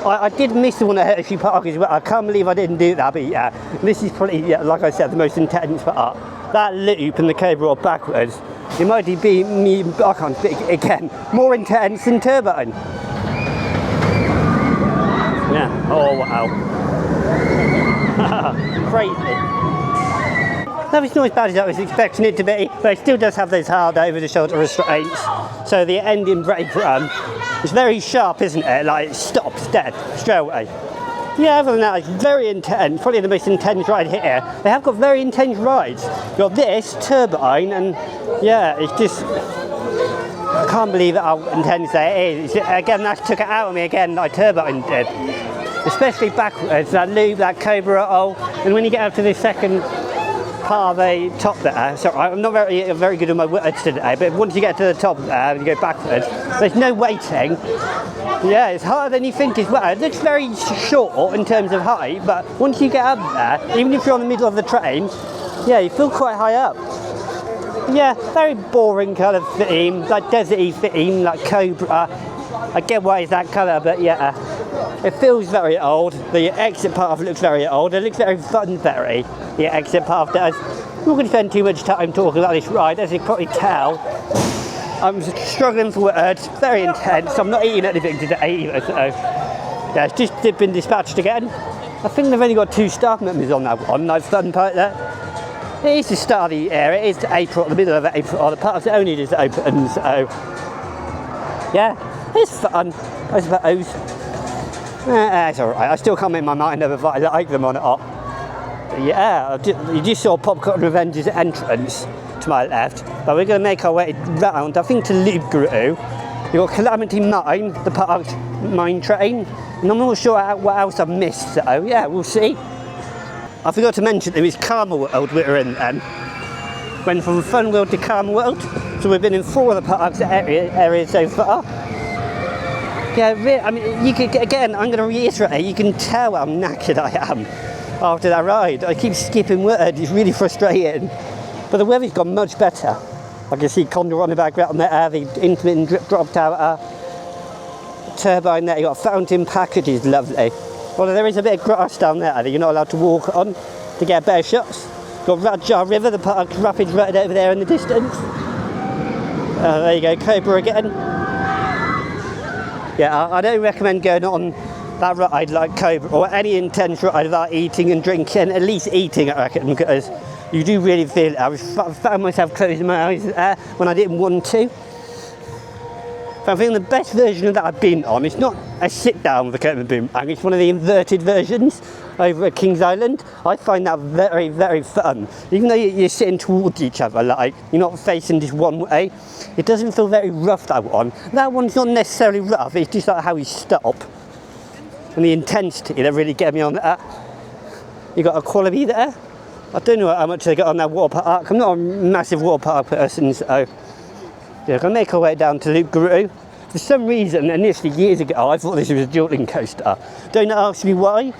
I did miss the one at Hershey Park as well. I can't believe I didn't do that, but yeah, this is probably, yeah, like I said, the most intense part. That loop and the cable roll backwards, it might be me, I can't speak again, more intense than Turbine. Yeah, oh wow. Crazy. No, it's not as bad as I was expecting it to be, but it still does have those hard over-the-shoulder restraints. So the ending brake run is very sharp, isn't it? Like it stops dead straight away. Yeah, other than that, it's very intense. Probably the most intense ride here. They have got very intense rides. You've got this, Turbine, and yeah, it's just... I can't believe how intense that is. Again, that took it out of me again, like Turbine did. Especially backwards, that loop, that cobra roll, and when you get up to the second part of the top there, sorry, I'm not very good at my words today, but once you get to the top there and you go backwards, there's no waiting. Yeah, it's harder than you think as well. It looks very short in terms of height, but once you get up there, even if you're on the middle of the train, yeah, you feel quite high up. Yeah, very boring colour theme, like deserty theme, like cobra. I get why it's that colour, but yeah, it feels very old. The exit path looks very old. It looks very fun, very. The exit path does. I'm not going to spend too much time talking about this ride, as you can probably tell. I'm struggling for words, very intense. I'm not eating anything today either, so yeah, it's just been dispatched again. I think they've only got 2 staff members on that one. Nice fun part there. It is the start of the year. It is April, the middle of April. The park's only just open, so yeah, it's fun, I suppose. It's alright. I still can't make my mind up if I like them or not. But yeah, you just saw Popcorn Revenge's entrance to my left, but we're going to make our way round, I think, to Loop Guru. You've got Calamity Mine, the parked mine train, and I'm not sure what else I've missed, so yeah, we'll see. I forgot to mention it was Karma World we were in then. Went from Fun World to Karma World, so we've been in 4 of the parks areas so far. Yeah, I mean, you could, again, I'm going to reiterate, you can tell how knackered I am after that ride. I keep skipping words, it's really frustrating. But the weather's gone much better. I can see Kondaa on the background there, the intermittent drop tower, turbine there, you've got fountain packages, lovely. Although there is a bit of grass down there that you're not allowed to walk on to get better shots. Got Radjar River, the park rapids right over there in the distance. There you go, Cobra again. Yeah, I don't recommend going on that ride like Cobra or any intense ride without eating and drinking, at least eating I reckon, because you do really feel it. I found myself closing my eyes there when I didn't want to. But I think the best version of that I've been on, it's not a sit down with a Vekoma boomerang, it's one of the inverted versions over at Kings Island. I find that very, very fun. Even though you're sitting towards each other, like you're not facing just one way, it doesn't feel very rough, that one. That one's not necessarily rough, it's just like how you stop. And the intensity that really get me on that. You got a Walibi there. I don't know how much they got on that water park. I'm not a massive water park person, so yeah, we're going to make our way down to Loop Garou. For some reason, initially years ago, I thought this was a jolting coaster. Don't ask me why,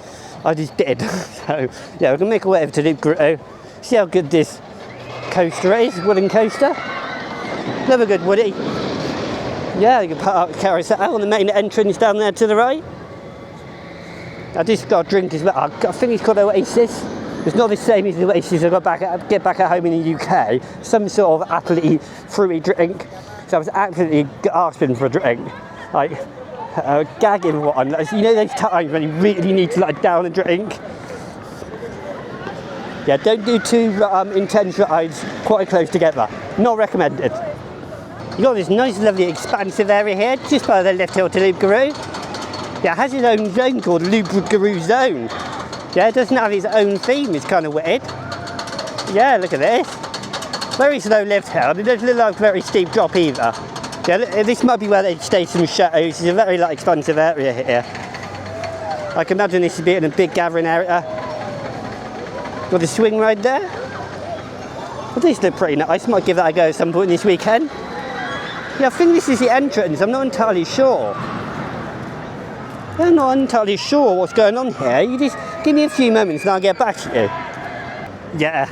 I just did. So yeah, we're going to make our way over to Loop Garou, see how good this coaster is, wooden coaster. Another good woody. Yeah, you can park the carousel on the main entrance down there to the right. I just got a drink as well. I think it's called Oasis. It's not the same as the Oasis I get back at home in the UK. Some sort of appley, fruity drink. So I was absolutely gasping for a drink. Like, gagging what I'm like. You know those times when you really need to like down a drink? Yeah, don't do two intense rides quite close together. Not recommended. You've got this nice, lovely, expansive area here, just by the left hill to Loop Garou. Yeah, it has its own zone called Loop Garou Zone. Yeah, it doesn't have its own theme, it's kind of weird. Yeah, look at this. Very slow lift hill, it doesn't look like a very steep drop either. Yeah, this might be where they stay some shadows. It's a very like, expansive area here. I can imagine this would be in a big gathering area. Got the swing ride there. Well, these look pretty nice, might give that a go at some point this weekend. Yeah, I think this is the entrance, I'm not entirely sure. I'm not entirely sure what's going on here. You just give me a few moments and I'll get back to you. Yeah,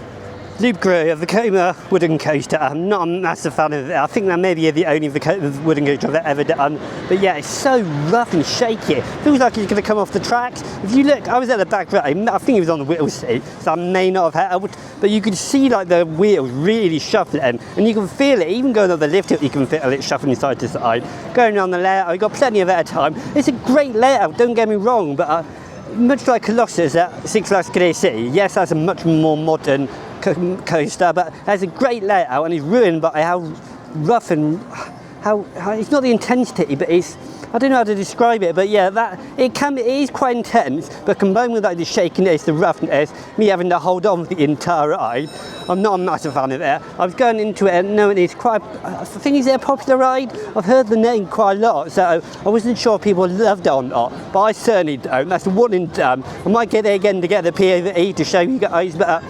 Loop Garou, the Vekoma wooden coaster. I'm not a massive fan of it. I think that may be the only wooden coaster I've ever done. But yeah, it's so rough and shaky. It feels like it's going to come off the tracks. If you look, I was at the back right, I think it was on the wheel seat, so I may not have helped. But you can see like the wheels really shuffling, and you can feel it. Even going up the lift hill, you can feel it shuffling side to side. Going around the layout, I've got plenty of airtime. It's a great layout, don't get me wrong, but much like Colossus at Six Flags KC, yes, that's a much more modern coaster, but it has a great layout and it's ruined by how rough and how it's not the intensity, but it's, I don't know how to describe it, but yeah, that it is quite intense, but combined with like the shakiness, the roughness, me having to hold on for the entire ride, I'm not a massive fan of it. I was going into it knowing it's quite, I think it's a popular ride. I've heard the name quite a lot, so I wasn't sure if people loved it or not, but I certainly don't. That's the one and done. I might get there again to get the POV to show you guys, but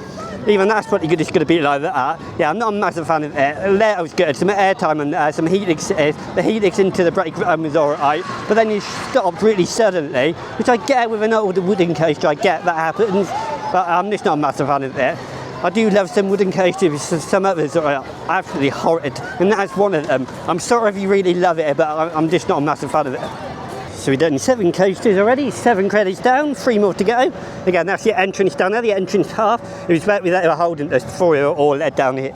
even that's probably just going to be like that. Yeah, I'm not a massive fan of it. The layout was good, some airtime and some helix. The helix into the brake was alright, but then you stopped really suddenly, which I get with an older wooden coaster, I get that happens, but I'm just not a massive fan of it. I do love some wooden coasters, some others are absolutely horrid, and that's one of them. I'm sorry if you really love it, but I'm just not a massive fan of it. So we've done 7 coasters already, 7 credits down, 3 more to go. Again, that's the entrance down there, the entrance half. It was where they were holding us before we were all led down here.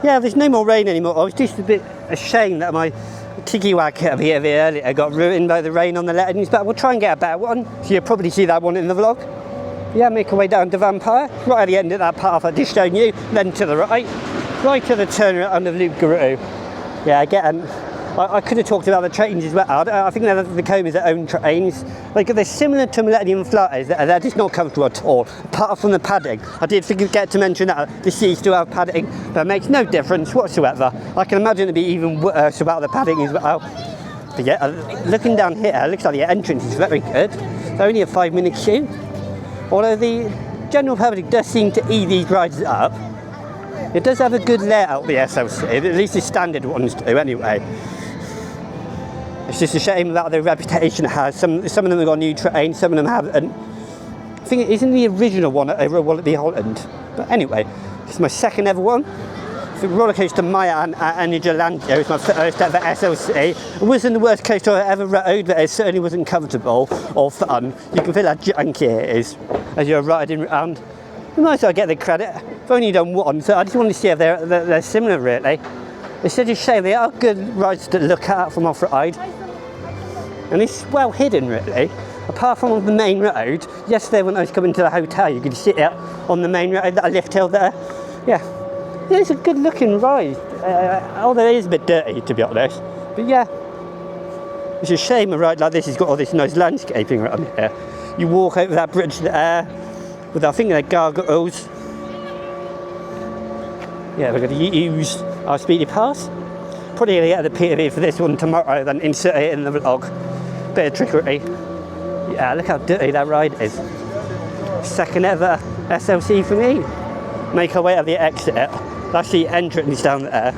Yeah, there's no more rain anymore. I was just a bit ashamed that my tiki wag up here earlier got ruined by the rain on the lettings, but we'll try and get a better one. So you'll probably see that one in the vlog. Yeah, make our way down to Vampire, right at the end of that path I just showed you, then to the right to the turnaround under Loop Garou. Yeah, again, I could have talked about the trains as well. I think the Vekoma's their own trains. Like, they're similar to Millennium Flyers, they're just not comfortable at all, apart from the padding. I did forget to mention that the seats do have padding, but it makes no difference whatsoever. I can imagine it'd be even worse without the padding as well. But yeah, looking down here, it looks like the entrance is very good. It's only a 5-minute queue. Although the general public does seem to eat these rides up, it does have a good layout, the SLC, at least the standard ones do anyway. It's just a shame about the reputation it has. Some of them have got new trains, some of them haven't. I think it isn't the original one over at Walibi Holland. But anyway, it's my second ever one. The roller coaster Maya and Energylandia was my first ever SLC. It wasn't the worst coaster I ever rode, but it certainly wasn't comfortable or fun. You can feel how junky it is as you're riding around. You might as well get the credit. I've only done one, so I just want to see if they're similar really. It's such a shame. They are good rides to look at from off-ride. And it's well hidden really. Apart from on the main road, yesterday when I was coming to the hotel, you could see it on the main road, that lift hill there. Yeah, it's a good looking ride. Although it is a bit dirty, to be honest. But yeah, it's a shame a ride like this has got all this nice landscaping around here. You walk over that bridge there with, I think they're gargoyles. Yeah, we're going to use our speedy pass. Probably going to get the POV for this one tomorrow, then insert it in the vlog. Bit of trickery. Yeah, look how dirty that ride is. Second ever SLC for me. Make our way out the exit. That's the entrance down there.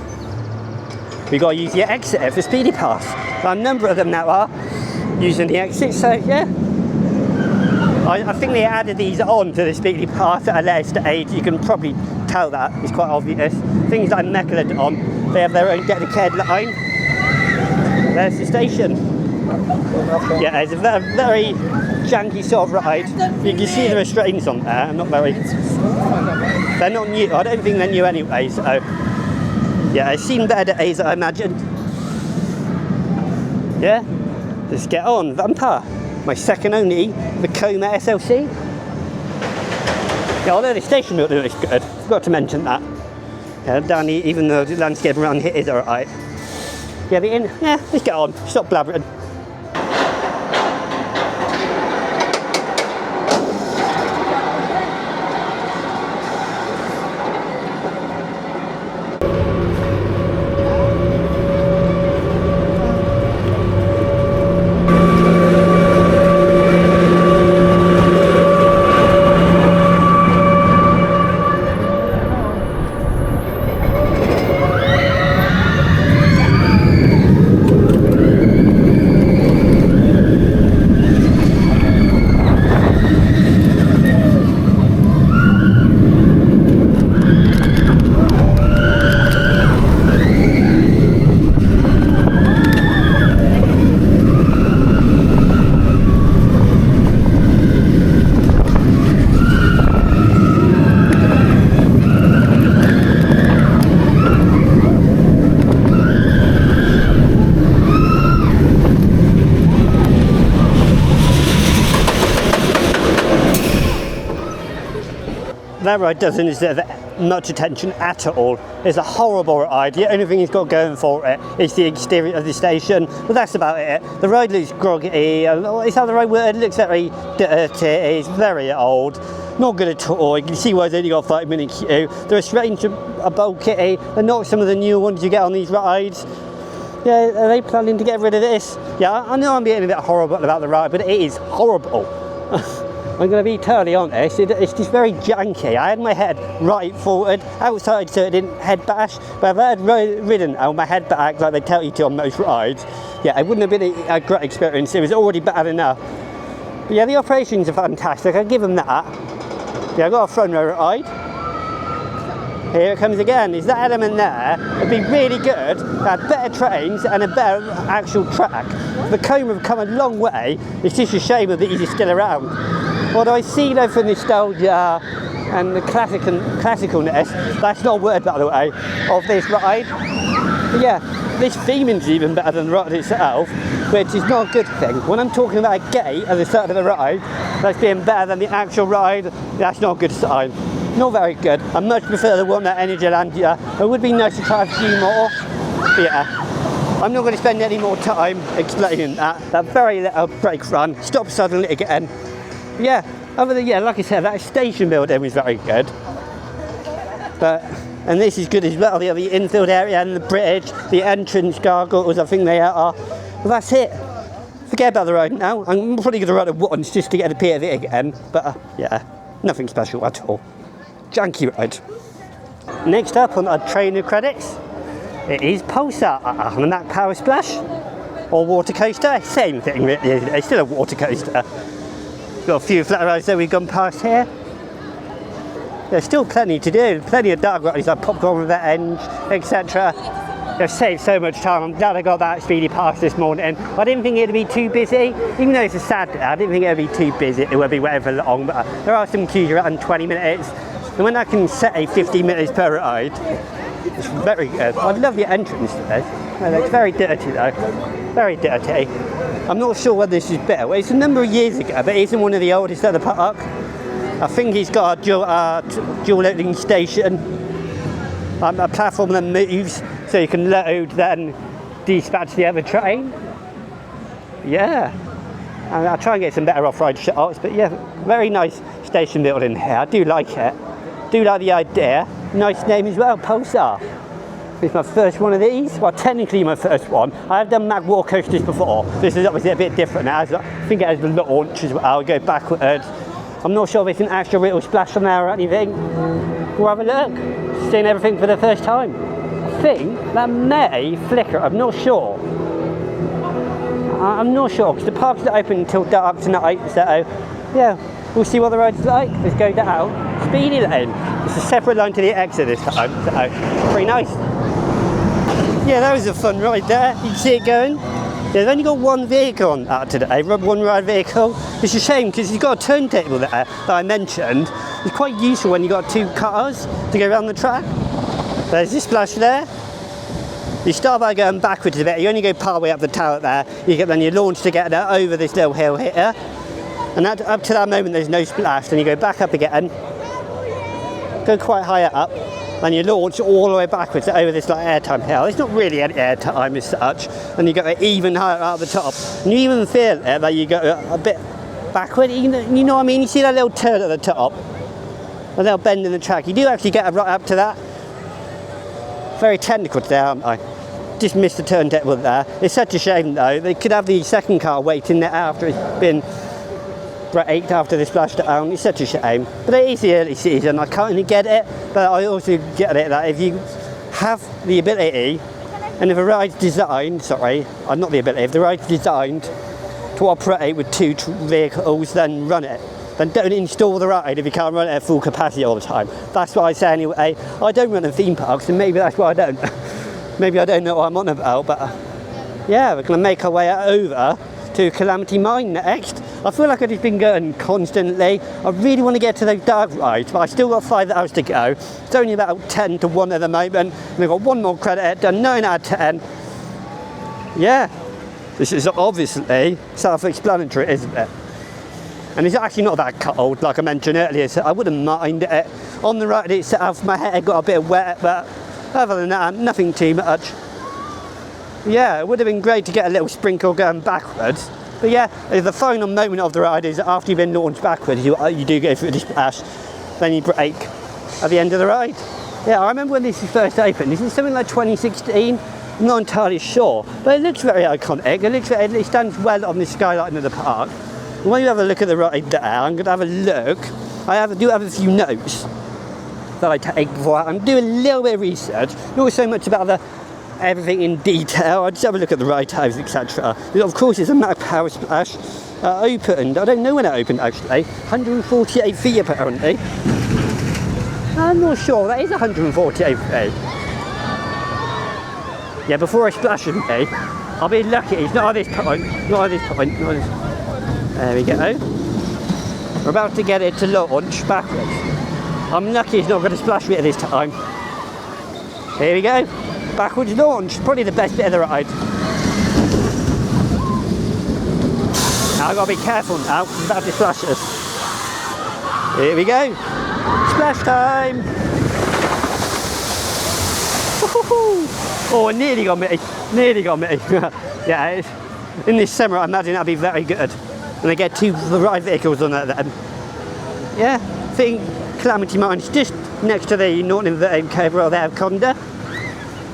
We got to use the exit for speedy pass. A number of them now are using the exit, so yeah. I think they added these on to the speedy pass at a later stage. You can probably tell that, it's quite obvious. Things like Mecalodon, they have their own dedicated line. There's the station. Yeah, it's a very janky sort of ride. You can see the restraints on there, they're not new, I don't think they're new anyway, so yeah, it's seen better days, I imagine. Yeah, let's get on. Vampire, my second only, the Coma SLC. Yeah, although the station building looks good, forgot to mention that. Yeah, down here, even though the landscape around here is alright. Yeah, let's get on, stop blabbering. That ride doesn't deserve much attention at all. It's a horrible ride. The only thing it's got going for it is the exterior of the station, but that's about it. The ride looks groggy, is that the right word? It looks very dirty, it's very old, not good at all. You can see why it's only got a 5-minute queue. The restraints are bulky, they're not some of the new ones you get on these rides. Yeah, are they planning to get rid of this? Yeah, I know I'm being a bit horrible about the ride, but it is horrible. I'm going to be totally honest, it's just very janky. I had my head right forward, outside so it didn't head bash, but if I had ridden out my head back like they tell you to on most rides, yeah, it wouldn't have been a great experience. It was already bad enough. But yeah, the operations are fantastic, I give them that. Yeah, I've got a front row ride. Here it comes again. There's that element there. It'd be really good to have better trains and a better actual track. The Coma have come a long way. It's just a shame that these are still around. Although I see though for nostalgia and the classicalness, that's not a word by the way, of this ride. But yeah, this theming's even better than the ride itself, which is not a good thing. When I'm talking about a gate at the start of the ride, that's being better than the actual ride, that's not a good sign. Not very good. I much prefer the one at Energylandia. It would be nice to try a few more. But yeah, I'm not going to spend any more time explaining that. That very little brake run. Stop suddenly again. But yeah, other than, yeah, like I said, that station building was very good. And this is good as well. The infield area and the bridge, the entrance gargoyles, I think they are. Well, that's it. Forget about the ride now. I'm probably going to ride it once just to get a POV again. But yeah, nothing special at all. Janky ride. Next up on our trainer credits, it is Pulsar and that Power Splash or water coaster. Same thing really, isn't it? It's still a water coaster. Got a few flat rides that we've gone past here. There's still plenty to do. Plenty of dark rides like Popcorn Revenge, etc. They've saved so much time. I'm glad I got that speedy pass this morning. I didn't think it'd be too busy, even though it's a sad day. I didn't think it'd be too busy. It would be waiting for long, but there are some queues around 20 minutes. And when I can set a 50 minutes per ride, it's very good. I love the entrance to this. It's very dirty though, very dirty. I'm not sure whether this is better. Well, it's a number of years ago, but it isn't one of the oldest at the park. I think it's got a dual loading station, a platform that moves, so you can load then dispatch the other train. Yeah, and I'll try and get some better off-road shots, but yeah, very nice station building here. I do like it. Do like the idea. Nice name as well, Pulsar. It's my first one of these. Well, technically my first one. I have done Mag War coasters before. This is obviously a bit different now. I think it has the launch as well. I'll go backwards. I'm not sure if it's an actual real splash from there or anything. We'll have a look. Seeing everything for the first time. I think that may flicker, I'm not sure. I'm not sure, because the park's not open until dark tonight, so yeah, we'll see what the ride's like. Let's go down Speedy Lane. It's a separate line to the exit this time, so pretty nice. Yeah, that was a fun ride there. You can see it going. They've only got one vehicle on that today, one ride vehicle. It's a shame because you've got a turntable there that I mentioned. It's quite useful when you've got two cars to go around the track. There's this splash there. You start by going backwards a bit, you only go part way up the tower there, then you launch to get over this little hill here. And up to that moment there's no splash, then you go back up again, go quite higher up, and you launch all the way backwards over this like airtime hill. It's not really any airtime as such, and you go even higher up the top. And you even feel it, that you go a bit backward, you know what I mean? You see that little turn at the top, a little bend in the track. You do actually get right up to that. Very technical today, aren't I? Just missed the turntable there. It's such a shame though. They could have the second car waiting there after it's been braked after they splashed down. It's such a shame. But it is the early season. I kind of get it, but I also get it that if you have the ability, and if a ride's designed, not the ability, if the ride's designed to operate with two vehicles, then run it. Then don't install the ride if you can't run it at full capacity all the time. That's what I say anyway. I don't run in theme parks, and maybe that's why I don't. Maybe I don't know what I'm on about, but yeah, we're going to make our way over to Calamity Mine next. I feel like I've just been going constantly. I really want to get to those dark rides, but I still got 5 hours to go. It's only about 10 to 1 at the moment, and we've got one more credit done, 9 out of 10. Yeah, this is obviously self-explanatory, isn't it? And it's actually not that cold, like I mentioned earlier, so I wouldn't mind it. On the ride itself, my hair got a bit wet, but other than that, nothing too much. Yeah, it would have been great to get a little sprinkle going backwards. But yeah, the final moment of the ride is after you've been launched backwards, you do go through the splash, then you brake at the end of the ride. Yeah, I remember when this first opened. This is something like 2016. I'm not entirely sure, but it looks very iconic. It stands well on the skyline of the park. When you have a look at the ride there, I'm going to have a look. I do have a few notes that I take before I'm doing a little bit of research. Not so much about everything in detail. I just have a look at the ride times, etc. Of course, it's a Mac Power Splash. Opened, I don't know when it opened actually. 148 feet apparently. I'm not sure, that is 148 feet. Yeah, before I splash in me, I'll be lucky. It's not at this point, not at this point, not at this point. There we go. We're about to get it to launch backwards. I'm lucky it's not going to splash me at this time. Here we go. Backwards launch. Probably the best bit of the ride. Now I've got to be careful now. I'm about to splash us. Here we go. Splash time. Oh, it nearly got me. Nearly got me. Yeah, in this summer I imagine that'll be very good. And I get 2 ride vehicles on that then. Yeah, I think Calamity Mine is just next to the Norton cable there of Kondaa.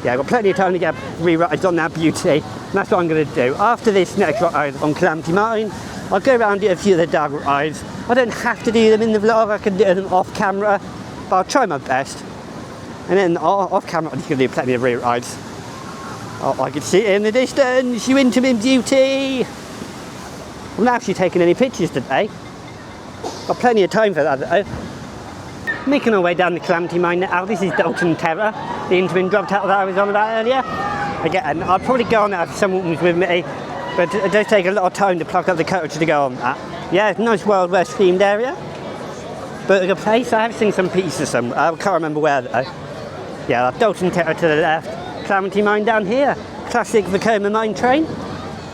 Yeah, I've got plenty of time to get re-rides on that beauty. And that's what I'm going to do. After this next ride on Calamity Mine, I'll go around and do a few of the dark rides. I don't have to do them in the vlog, I can do them off camera, but I'll try my best. And then off camera, I'm just going to do plenty of re-rides. Oh, I can see it in the distance, you intimate beauty! I'm not actually taking any pictures today. Got plenty of time for that though. Making our way down the Calamity Mine now. This is Dalton Terror, the interim drop tower that I was on about earlier. Again, I'd probably go on that if someone was with me, but it does take a lot of time to pluck up the courage to go on that. Yeah, it's a nice Wild West themed area. But a good place. I have seen some pieces somewhere. I can't remember where though. Yeah, Dalton Terror to the left, Calamity Mine down here. Classic Vekoma mine train.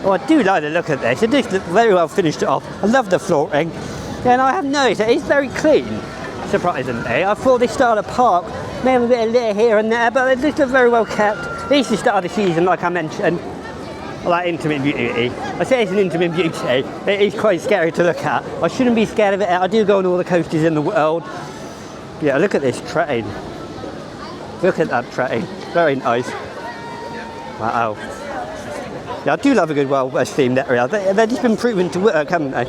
Oh, I do like the look of this. It is very well finished off. I love the flooring. Yeah, and I have noticed it is very clean, surprisingly. I thought this style of park may have a bit of litter here and there, but it looks very well kept. It is the start of the season, like I mentioned. I like intimate beauty. I say it's an intimate beauty. It is quite scary to look at. I shouldn't be scared of it. I do go on all the coasters in the world. Yeah, look at this train. Look at that train. Very nice. Wow. Yeah, I do love a good Wild West themed area. They've just been proven to work, haven't they?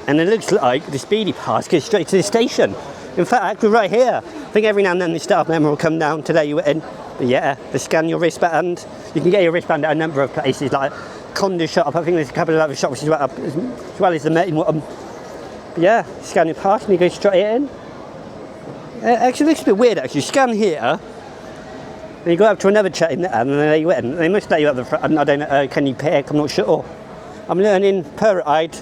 And it looks like the speedy pass goes straight to the station. In fact, we're right here. I think every now and then the staff member will come down to let you in. But yeah, they scan your wristband. You can get your wristband at a number of places, like Kondaa shop. I think there's a couple of other shops as well as the main one. But yeah, scan your pass and you go straight in. Actually, it looks a bit weird actually. You scan here, then you go up to another train there and then they let you in. They must let you at the front. I don't know, can you pick? I'm not sure. I'm learning per ride.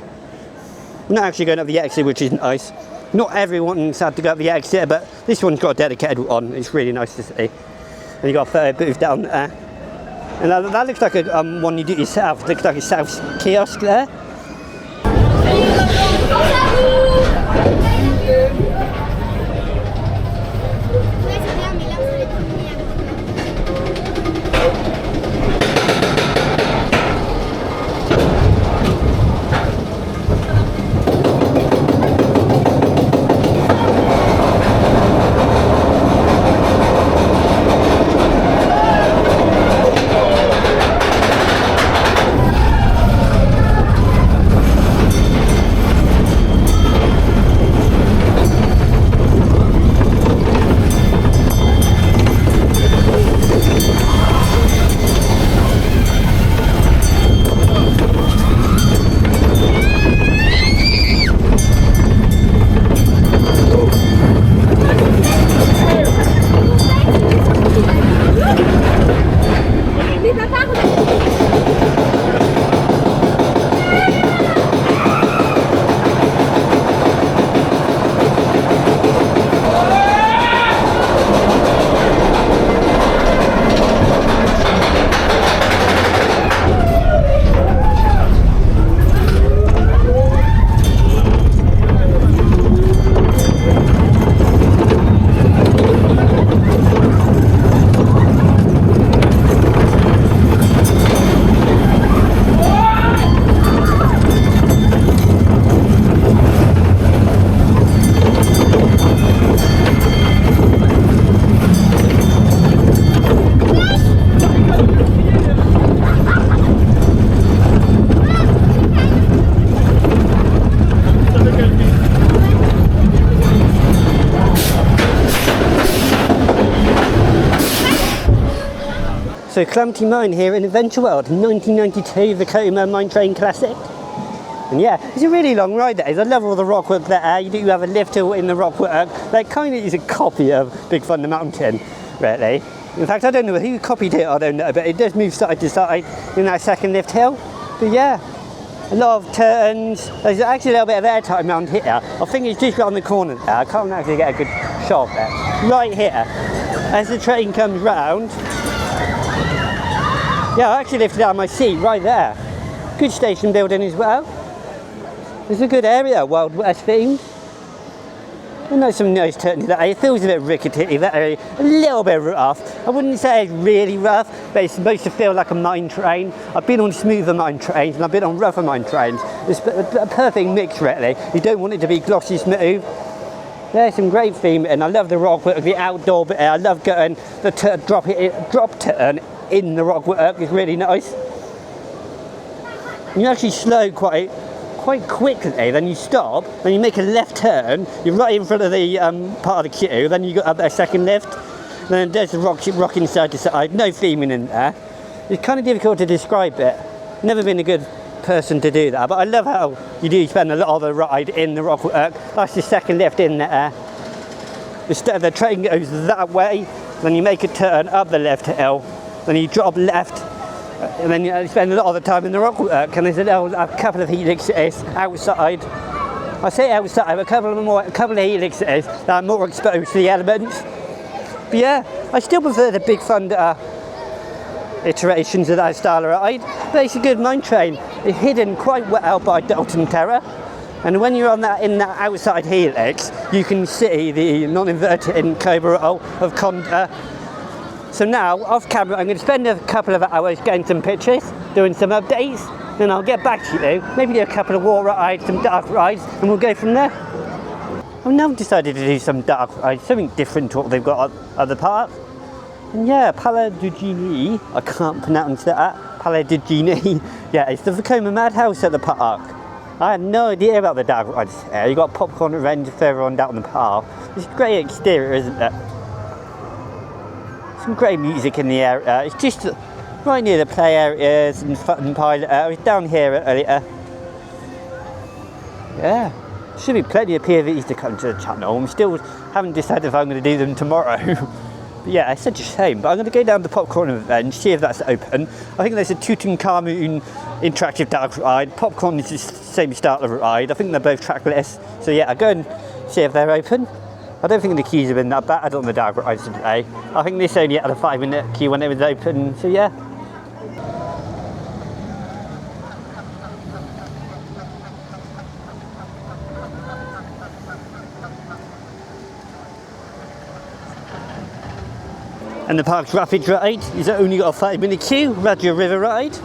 I'm not actually going up the exit, which is nice. Not everyone's had to go up the exit, but this one's got a dedicated one. It's really nice to see. And you got a photo booth down there. And that looks like a one you do yourself. It looks like a self kiosk there. So Calamity Mine here in Adventure World, 1992 Vekoma Mine Train Classic. And yeah, it's a really long ride that is. I love all the rock work there. You do have a lift hill in the rock work. That kind of is a copy of Big Thunder Mountain, really. In fact, I don't know who copied it, I don't know, but it does move side to side in that second lift hill. But yeah, a lot of turns. There's actually a little bit of airtime around here. I think it's just around the corner there. I can't actually get a good shot there. Right here, as the train comes round. Yeah, I actually lifted out my seat right there. Good station building as well. It's a good area, Wild West themed. And there's some nice turns there. It feels a bit rickety, that area, a little bit rough. I wouldn't say it's really rough, but it's supposed to feel like a mine train. I've been on smoother mine trains and I've been on rougher mine trains. It's a perfect mix really. You don't want it to be glossy smooth. There's some great theme and I love the rock work, the outdoor bit. I love getting the drop turn in the rock work. It's really nice. You actually slow quite quickly, then you stop, then you make a left turn, you're right in front of the part of the queue, then you got up there second lift, then there's the rocking side to side, no theming in there. It's kind of difficult to describe it. Never been a good person to do that, but I love how you do spend a lot of the ride in the rock work. That's the second lift in there. The train goes that way, then you make a turn up the left hill, then you drop left, and then you spend a lot of the time in the rock work, and there's a couple of helixes outside. I say outside, a couple of helixes that are more exposed to the elements. But yeah, I still prefer the Big Thunder iterations of that style of ride, but it's a good mine train. It's hidden quite well by Dalton Terror, and when you're in that outside helix, you can see the non-inverted cobra roll of Kondaa. So now, off camera, I'm going to spend a couple of hours getting some pictures, doing some updates, then I'll get back to you, maybe do a couple of water rides, some dark rides, and we'll go from there. I've now decided to do some dark rides, something different to what they've got at the park. And yeah, Palais du Genie, I can't pronounce that, Palais du Genie. Yeah, it's the Vekoma Madhouse at the park. I had no idea about the dark rides here. You got Popcorn Revenge further on down the path. It's a great exterior, isn't it? Some great music in the area. It's just right near the play areas and fun pilot areas. Down here earlier. Yeah, should be plenty of POVs to come to the channel. I'm still haven't decided if I'm going to do them tomorrow. But yeah, it's such a shame. But I'm going to go down to Popcorn Revenge, see if that's open. I think there's a Tutankhamun interactive dark ride. Popcorn is the same start of the ride. I think they're both trackless. So yeah, I'll go and see if they're open. I don't think the queues have been that bad on the dark rides today. I think this only had a 5-minute queue when it was open. So yeah. And the park's Rapids ride is only got a 5-minute queue. Raja River ride.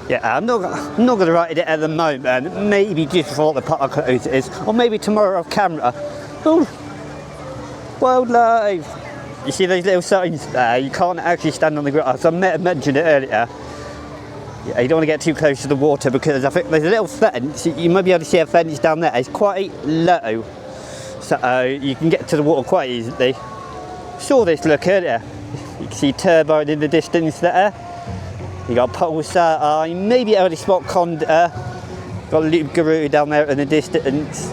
Yeah, I'm not going to ride it at the moment. Maybe just before the park closes, or maybe tomorrow off camera. Oh, wildlife! You see those little signs there? You can't actually stand on the grass. I mentioned it earlier. Yeah, you don't want to get too close to the water because I think there's a little fence. You might be able to see a fence down there. It's quite low, so you can get to the water quite easily. Saw this look earlier. You can see turbine in the distance there. You got Pulsar Eye, maybe able to spot Kondaa. Got Loop Guru down there in the distance.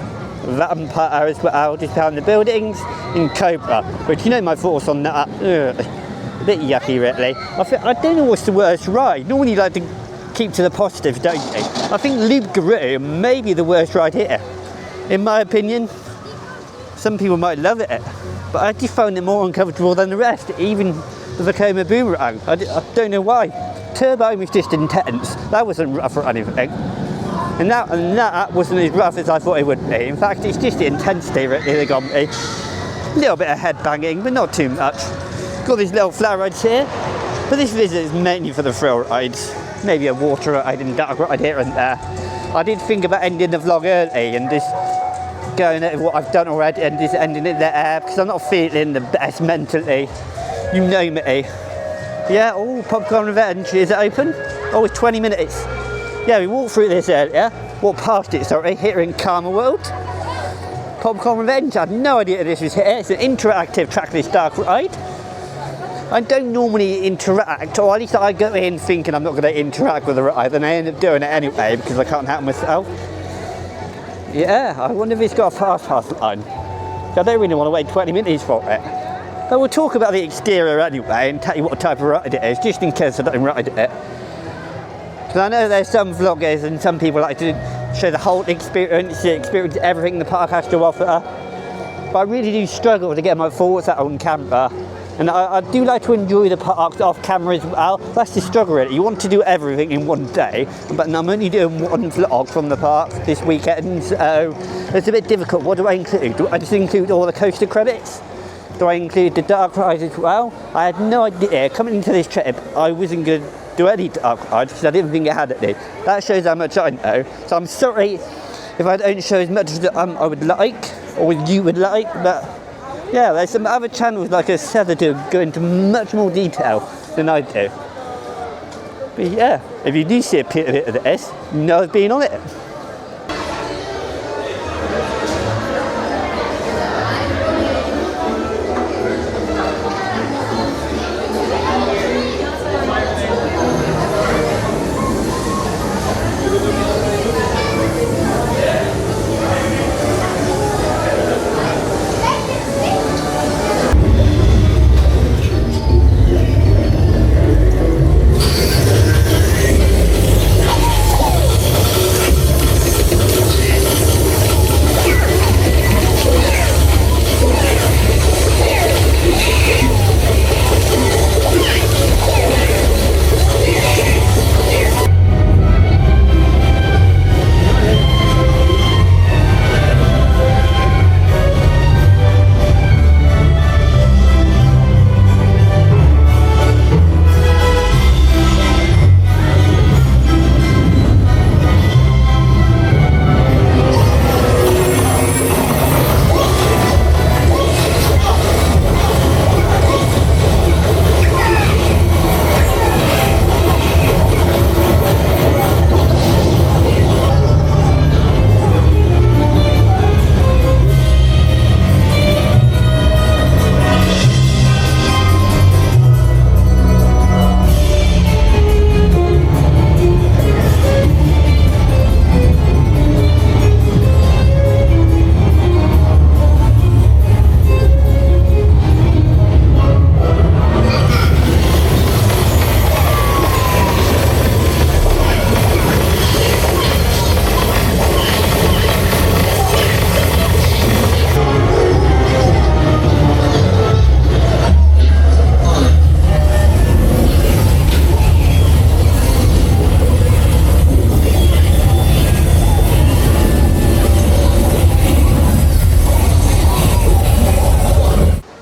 Vampire as well, just behind the buildings. In Cobra, which you know my thoughts on that. A bit yucky really. I don't know what's the worst ride. Normally you like to keep to the positives, don't you? I think Loop Guru may be the worst ride here. In my opinion. Some people might love it, but I just found it more uncomfortable than the rest, even the Vekoma Boomerang. I don't know why. Turbine was just intense. That wasn't rough or anything. And that wasn't as rough as I thought it would be. In fact, it's just the intensity really that got me. A little bit of head banging, but not too much. Got these little flower rides here, but this visit is mainly for the thrill rides. Maybe a water ride and dark ride here and there. I did think about ending the vlog early and just going at what I've done already and just ending it there because I'm not feeling the best mentally. You know me. Yeah, oh, Popcorn Revenge, is it open? Oh, it's 20 minutes. Yeah, we walked through this area, walked past it, sorry, here in Karma World. Popcorn Revenge, I had no idea this was here. It's an interactive trackless dark ride. I don't normally interact, or at least I go in thinking I'm not going to interact with the ride, and I end up doing it anyway because I can't help myself. Yeah, I wonder if it's got a fast pass line. I don't really want to wait 20 minutes for it. But we'll talk about the exterior anyway and tell you what type of ride it is, just in case I don't ride it. Because I know there's some vloggers and some people like to show the whole experience everything the park has to offer. But I really do struggle to get my thoughts out on camera. And I do like to enjoy the park off camera as well. That's the struggle really. You want to do everything in one day, but I'm only doing one vlog from the park this weekend, so it's a bit difficult. What do I include? Do I just include all the coaster credits? Do I include the dark rides as well? I had no idea. Coming into this trip, I wasn't going to do any dark rides because I didn't think I had any. That shows how much I know. So I'm sorry if I don't show as much as I would like, or you would like, but yeah, there's some other channels like a Sether do go into much more detail than I do. But yeah, if you do see a bit of this, you know I've been on it.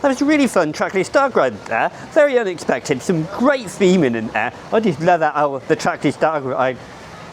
was a really fun trackless dark ride there. Very unexpected. Some great theming in there. I just love that how the trackless dark ride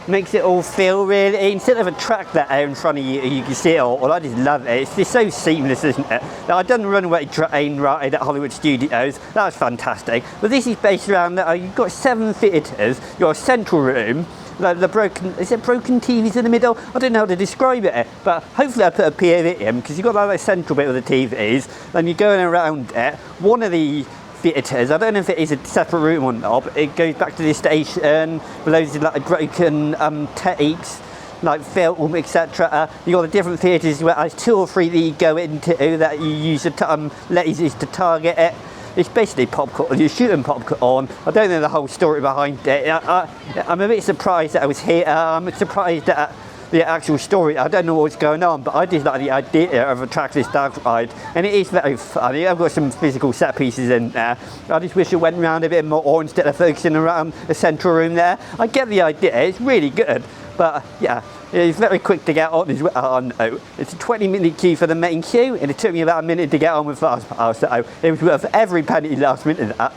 makes it all feel really, instead of a track there in front of you, you can see it all. Well, I just love it. It's just so seamless, isn't it? Now, I've done the Runaway Train ride at Hollywood Studios. That was fantastic. But this is based around you've got 7 theatres, you've got a central room, like the broken TVs in the middle? I don't know how to describe it, but hopefully I put a POV in, because you've got like, that central bit with the TVs, and you're going around it. One of the theatres, I don't know if it is a separate room or not, but it goes back to the station with loads of like broken tapes, like film, etc. You got the different theatres where there's 2 or 3 that you go into that you use the lasers to target it. It's basically popcorn. You're shooting popcorn. I don't know the whole story behind it. I'm a bit surprised that I was here. I'm surprised at the actual story. I don't know what's going on, but I just like the idea of a trackless dark ride, and it is very funny. I've got some physical set pieces in there. I just wish it went around a bit more instead of focusing around the central room there. I get the idea. It's really good, but yeah, it's very quick to get on as well. No, it's a 20-minute queue for the main queue, and it took me about a minute to get on with fast pass, so it was worth every penny last minute of that.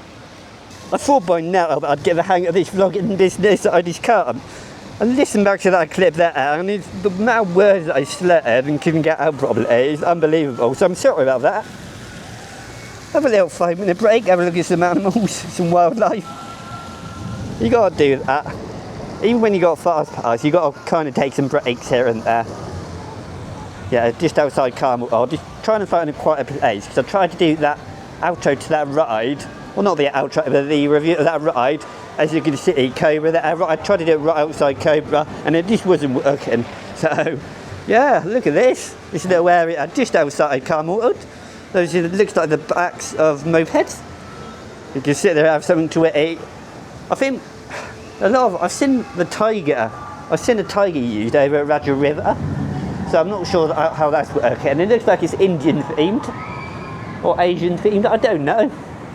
I thought by now that I'd get the hang of this vlogging business, I just can't. And listen back to that clip there, and it's the amount of words that I slurred and couldn't get out properly is unbelievable, so I'm sorry about that. Have a little 5-minute break, have a look at some animals, some wildlife. You gotta do that. Even when you got fast pass, you gotta kind of take some breaks here and there. Yeah, just outside Carmel, I'm just trying to find a quieter place, because I tried to do that outro to that ride, well not the outro, but the review of that ride, as you can see, Cobra there. I tried to do it right outside Cobra, and it just wasn't working. So, yeah, look at this. This little area just outside Carmel. Those looks like the backs of mopeds. You can sit there and have something to eat. I think I've seen a tiger used over at Raja River, so I'm not sure how that's working. And it looks like it's Indian themed or Asian themed. I don't know.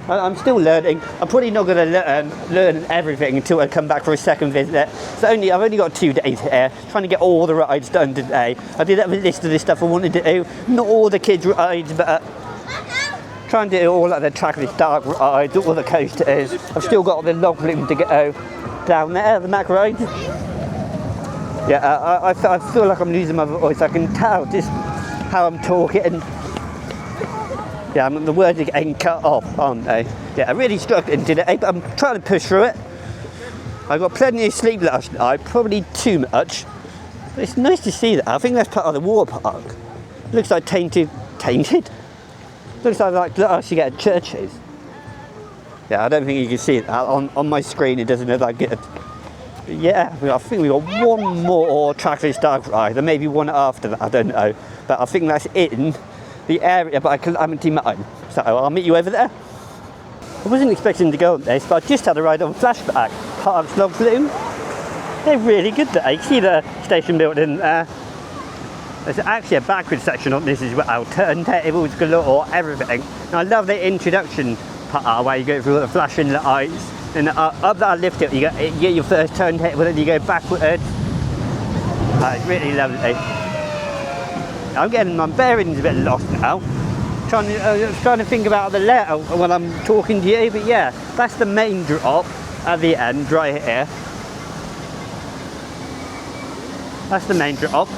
I'm still learning. I'm probably not going to learn everything until I come back for a second visit. So I've only got 2 days here, trying to get all the rides done today. I did have a list of the stuff I wanted to do. Not all the kids' rides, but trying to do all like the trackless dark rides, all the coasters. I've still got the log flume to go down there, the Mac ride. Yeah, I feel like I'm losing my voice. I can tell just how I'm talking. Yeah, the words are getting cut off, aren't they? Yeah, I'm really struggling today, but I'm trying to push through it. I got plenty of sleep last night, probably too much. But it's nice to see that. I think that's part of the water park. Looks like tainted? Looks like glass you get at churches. Yeah, I don't think you can see it on my screen. It doesn't look like it. But yeah, I think we got one more trackless dark ride, and maybe one after that. I don't know, but I think that's in the area by Calamity Mine. So I'll meet you over there. I wasn't expecting to go on this, but I just had a ride on Flashback, Park's log flume. They're really good there. You can see the station building there. There's actually a backward section on this as well, turntables galore, everything. And I love the introduction part where you go through the flashing lights, and up that lift hill you get your first turntable, and you go backwards. It's really lovely. I'm getting my bearings a bit lost now. Trying to think about the layout when I'm talking to you, but yeah, that's the main drop at the end right here. That's the main drop.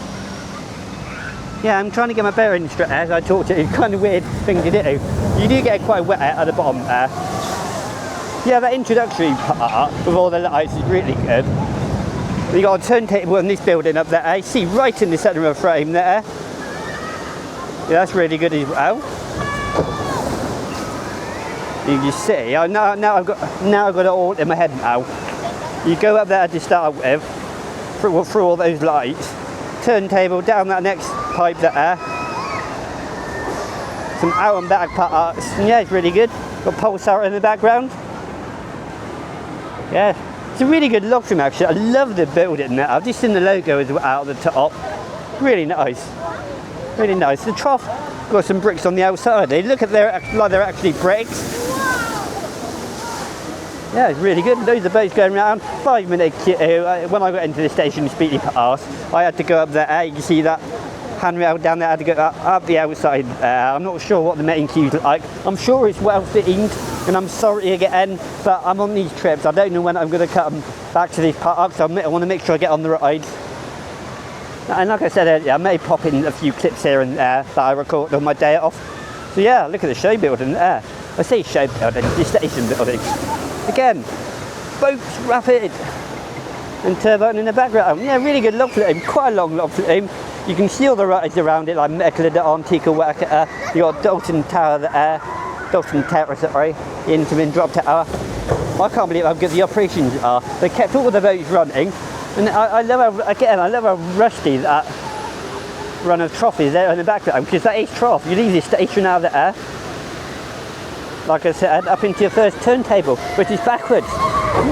Yeah, I'm trying to get my bearings straight as I talk to you. It's kind of weird thing to do. You do get quite wet at the bottom there. Yeah, that introductory part with all the lights is really good. You got a turntable in this building up there. You see right in the centre of the frame there. Yeah, that's really good as well. You can see. Now I've got it all in my head now. You go up there to start with, through all those lights. Turntable down that next pipe there. Some out and back parts. Yeah, it's really good. Got pulsar in the background. Yeah, it's a really good log flume actually. I love the building there. I've just seen the logo as well at the top. Really nice. Really nice. The trough got some bricks on the outside. They look at like they're actually bricks. Yeah, it's really good. Those are boats going around. 5-minute queue. When I got into the station speedy pass, I had to go up there. You can see that handrail down there. I had to go up the outside there. I'm not sure what the main queue's like. I'm sure it's well themed, and I'm sorry again, but I'm on these trips. I don't know when I'm going to come back to these parks. I want to make sure I get on the rides. And like I said earlier, I may pop in a few clips here and there that I record on my day off. So yeah, look at the show building there. I say show building, the station building. Again, boats, rapid, and turbine in the background. Yeah, really good log flume, quite a long log flume. You can see all the rides around it, like Mecalodon, Tikawaka. You got Dalton Tower there, Dalton Terrace, sorry, the Intamin Drop Tower. I can't believe how good the operations are. They kept all the boats running, and I love how rusty that run of trough is there in the background, because that is trough. You leave this station out of there, like I said, up into your first turntable, which is backwards.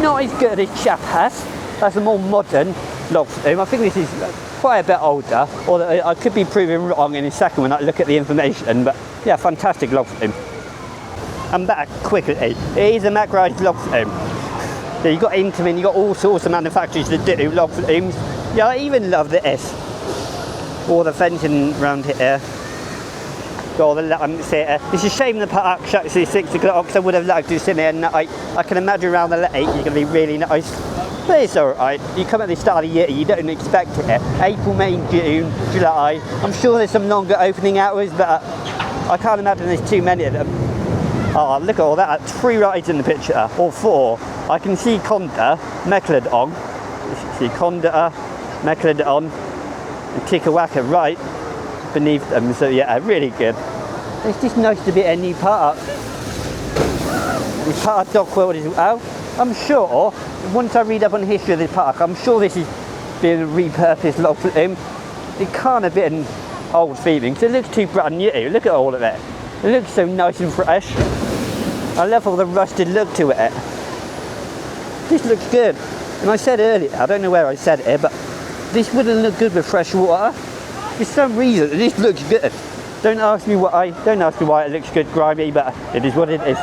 Not as good as chap has. That's a more modern log flume. I think this is quite a bit older, although I could be proven wrong in a second when I look at the information, but yeah, fantastic log flume. I'm back quickly. It is a Mack-Rides log flume. So you've got Intamin, you've got all sorts of manufacturers that do log flumes. Yeah, I even love this. All the fencing around here. Got all the lamps here. It's a shame the park shuts at 6 o'clock, because I would have liked to sit there at night. I can imagine around the lake it's going to be really nice. But it's alright. You come at the start of the year, you don't expect it. April, May, June, July. I'm sure there's some longer opening hours, but I can't imagine there's too many of them. Oh, look at all that. 3 rides in the picture, or 4. I can see Kondaa, Mecalodon. You can see Kondaa, Mecalodon, and Tikawaka right beneath them. So yeah, really good. It's just nice to be at a new park. It's part of Dock World as well. I'm sure, once I read up on the history of this park, I'm sure this is being repurposed log flume. It can't have been old feeling, so it looks too brand new. Look at all of it. It looks so nice and fresh. I love all the rusted look to it. This looks good. And I said earlier, I don't know where I said it, but this wouldn't look good with fresh water. For some reason, this looks good. Don't ask me why it looks good, grimy, but it is what it is.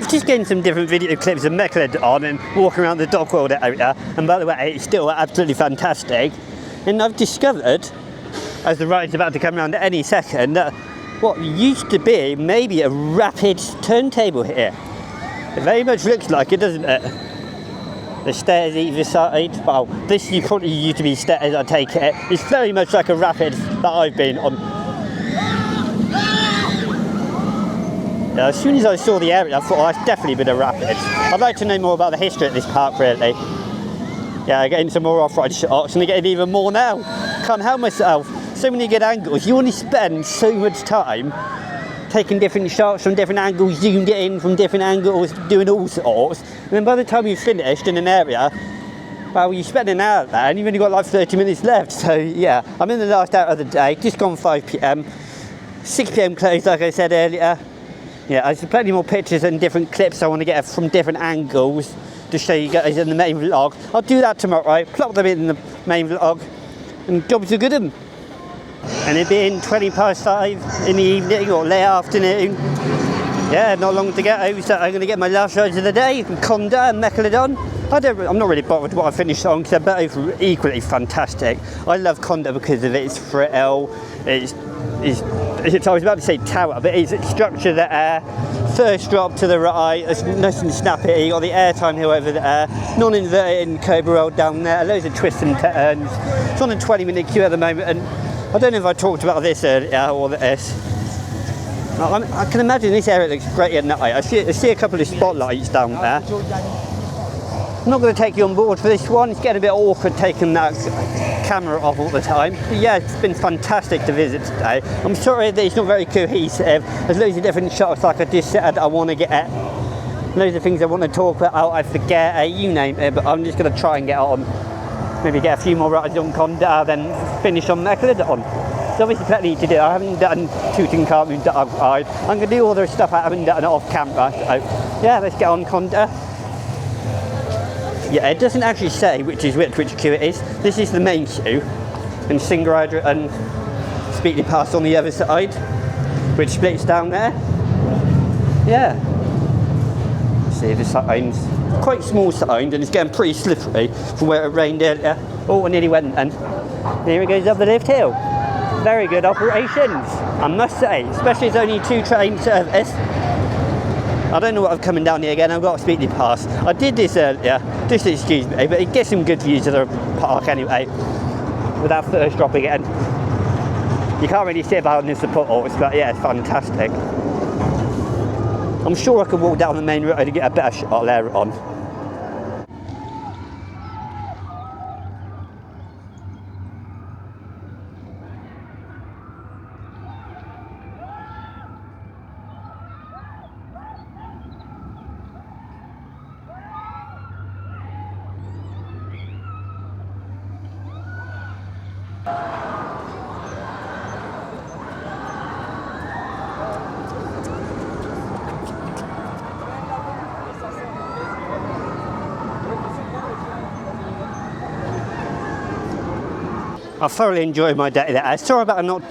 Just getting some different video clips of Mecalodon and walking around the Dock World area, and by the way, it's still absolutely fantastic. And I've discovered, as the ride's about to come around any second, that what used to be maybe a rapid turntable here. It very much looks like it, doesn't it? The stairs either side, well, this probably used to be stairs, I take it. It's very much like a rapid that I've been on. Yeah, as soon as I saw the area, I thought, oh, that's definitely been a rapid. I'd like to know more about the history of this park, really. Yeah, getting some more off-road shots, and I'm getting even more now. Can't help myself. So many good angles. You only spend so much time taking different shots from different angles, zoomed in from different angles, doing all sorts. And then by the time you've finished in an area, well, you spend an hour there, and you've only got like 30 minutes left. So yeah, I'm in the last hour of the day, just gone 5 PM. 6 PM closed, like I said earlier. Yeah, there's plenty more pictures and different clips I want to get from different angles to show you guys in the main vlog. I'll do that tomorrow, plop them in the main vlog, and jobs are good 'un. And it being 5:20 in the evening or late afternoon, yeah, not long to go, so I'm going to get my last rides of the day, Kondaa and Mecalodon. I'm not really bothered what I finished on because they're both equally fantastic. I love Kondaa because of its thrill, I was about to say tower, but it's structure the air, first drop to the right, it's nice and snappy, you got the airtime hill over there, non-inverted cobra roll down there, loads of twists and turns. It's on a 20-minute queue at the moment, and I don't know if I talked about this earlier or this. I can imagine this area looks great at night. I see a couple of spotlights down there. I'm not going to take you on board for this one. It's getting a bit awkward taking that camera off all the time. But yeah, it's been fantastic to visit today. I'm sorry that it's not very cohesive. There's loads of different shots like I just said I want to get at. Loads of things I want to talk about, I forget, you name it, but I'm just going to try and get on. Maybe get a few more rides on Kondaa, then finish on Mecalodon. There's obviously plenty to do. I haven't done Tutankhamun Dog Ride. I'm going to do all the stuff I haven't done off camera. So yeah, let's get on Kondaa. Yeah, it doesn't actually say which queue it is. This is the main queue, and Single and Speedy Pass on the other side, which splits down there. Yeah. See the signs, quite small signs, and it's getting pretty slippery from where it rained earlier. Oh, I nearly went, and here it goes up the lift hill. Very good operations, I must say, especially it's only 2 train service. I don't know what I'm coming down here again, I've got a Speedy Pass. I did this earlier, just excuse me, but it gets some good views of the park anyway, without first drop again. You can't really see behind the support horse, but yeah, it's fantastic. I'm sure I could walk down the main road to get a better shot later on. I thoroughly enjoyed my day there. Sorry about not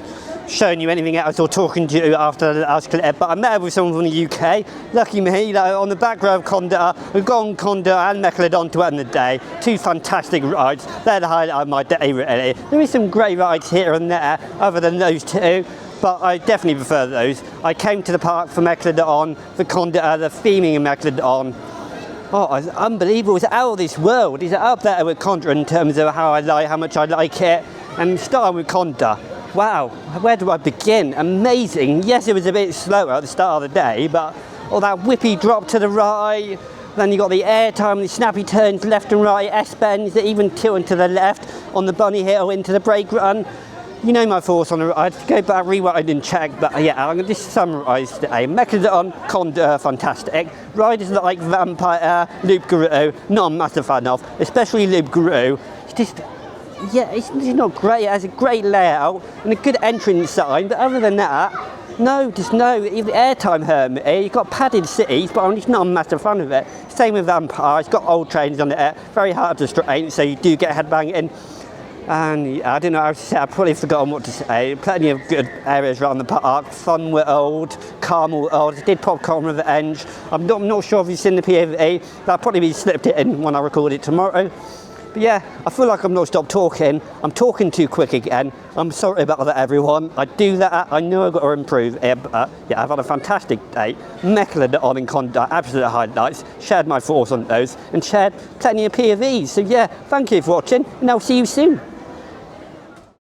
showing you anything else or talking to you after the last clip, but I met up with someone from the UK. Lucky me, on the back row of Kondaa, we've gone Kondaa and Mecalodon to end the day. 2 fantastic rides. They're the highlight of my day, really. There is some great rides here and there, other than those 2, but I definitely prefer those. I came to the park for Mecalodon, for Kondaa, the theming of Mecalodon. Oh, it's unbelievable. It's out of this world. It's up there with Kondaa in terms of how much I like it. And starting with Kondaa, wow, where do I begin? Amazing. Yes, it was a bit slower at the start of the day, but all that whippy drop to the right, then you got the airtime, the snappy turns left and right, S-bends, even tilting to the left on the bunny hill into the brake run. You know my thoughts on the ride. Go back, rewind and check, but yeah, I'm going to just summarise today. Mecalodon, Kondaa, fantastic. Riders like Vampire, Loop Guru, not a massive fan of, especially Loop Guru. It's just, yeah, it's not great. It has a great layout and a good entrance sign, but other than that, no, just no. The airtime hurt me. You've got padded cities, but I'm just not a massive fan of it. Same with Vampire. It's got old trains on it, very hard to strain, so you do get headbanging. And I don't know how to say, I've probably forgotten what to say. Plenty of good areas around the park. Fun World, Calm World. I did Popcorn Revenge. I'm not sure if you've seen the POV. That'll probably be slipped it in when I record it tomorrow. But yeah, I feel like I'm not stopped talking. I'm talking too quick again. I'm sorry about that, everyone. I do that. I know I've got to improve here, but yeah, I've had a fantastic day. Mecalodon and Kondaa, absolute highlights. Shared my thoughts on those and shared plenty of POVs. So yeah, thank you for watching, and I'll see you soon.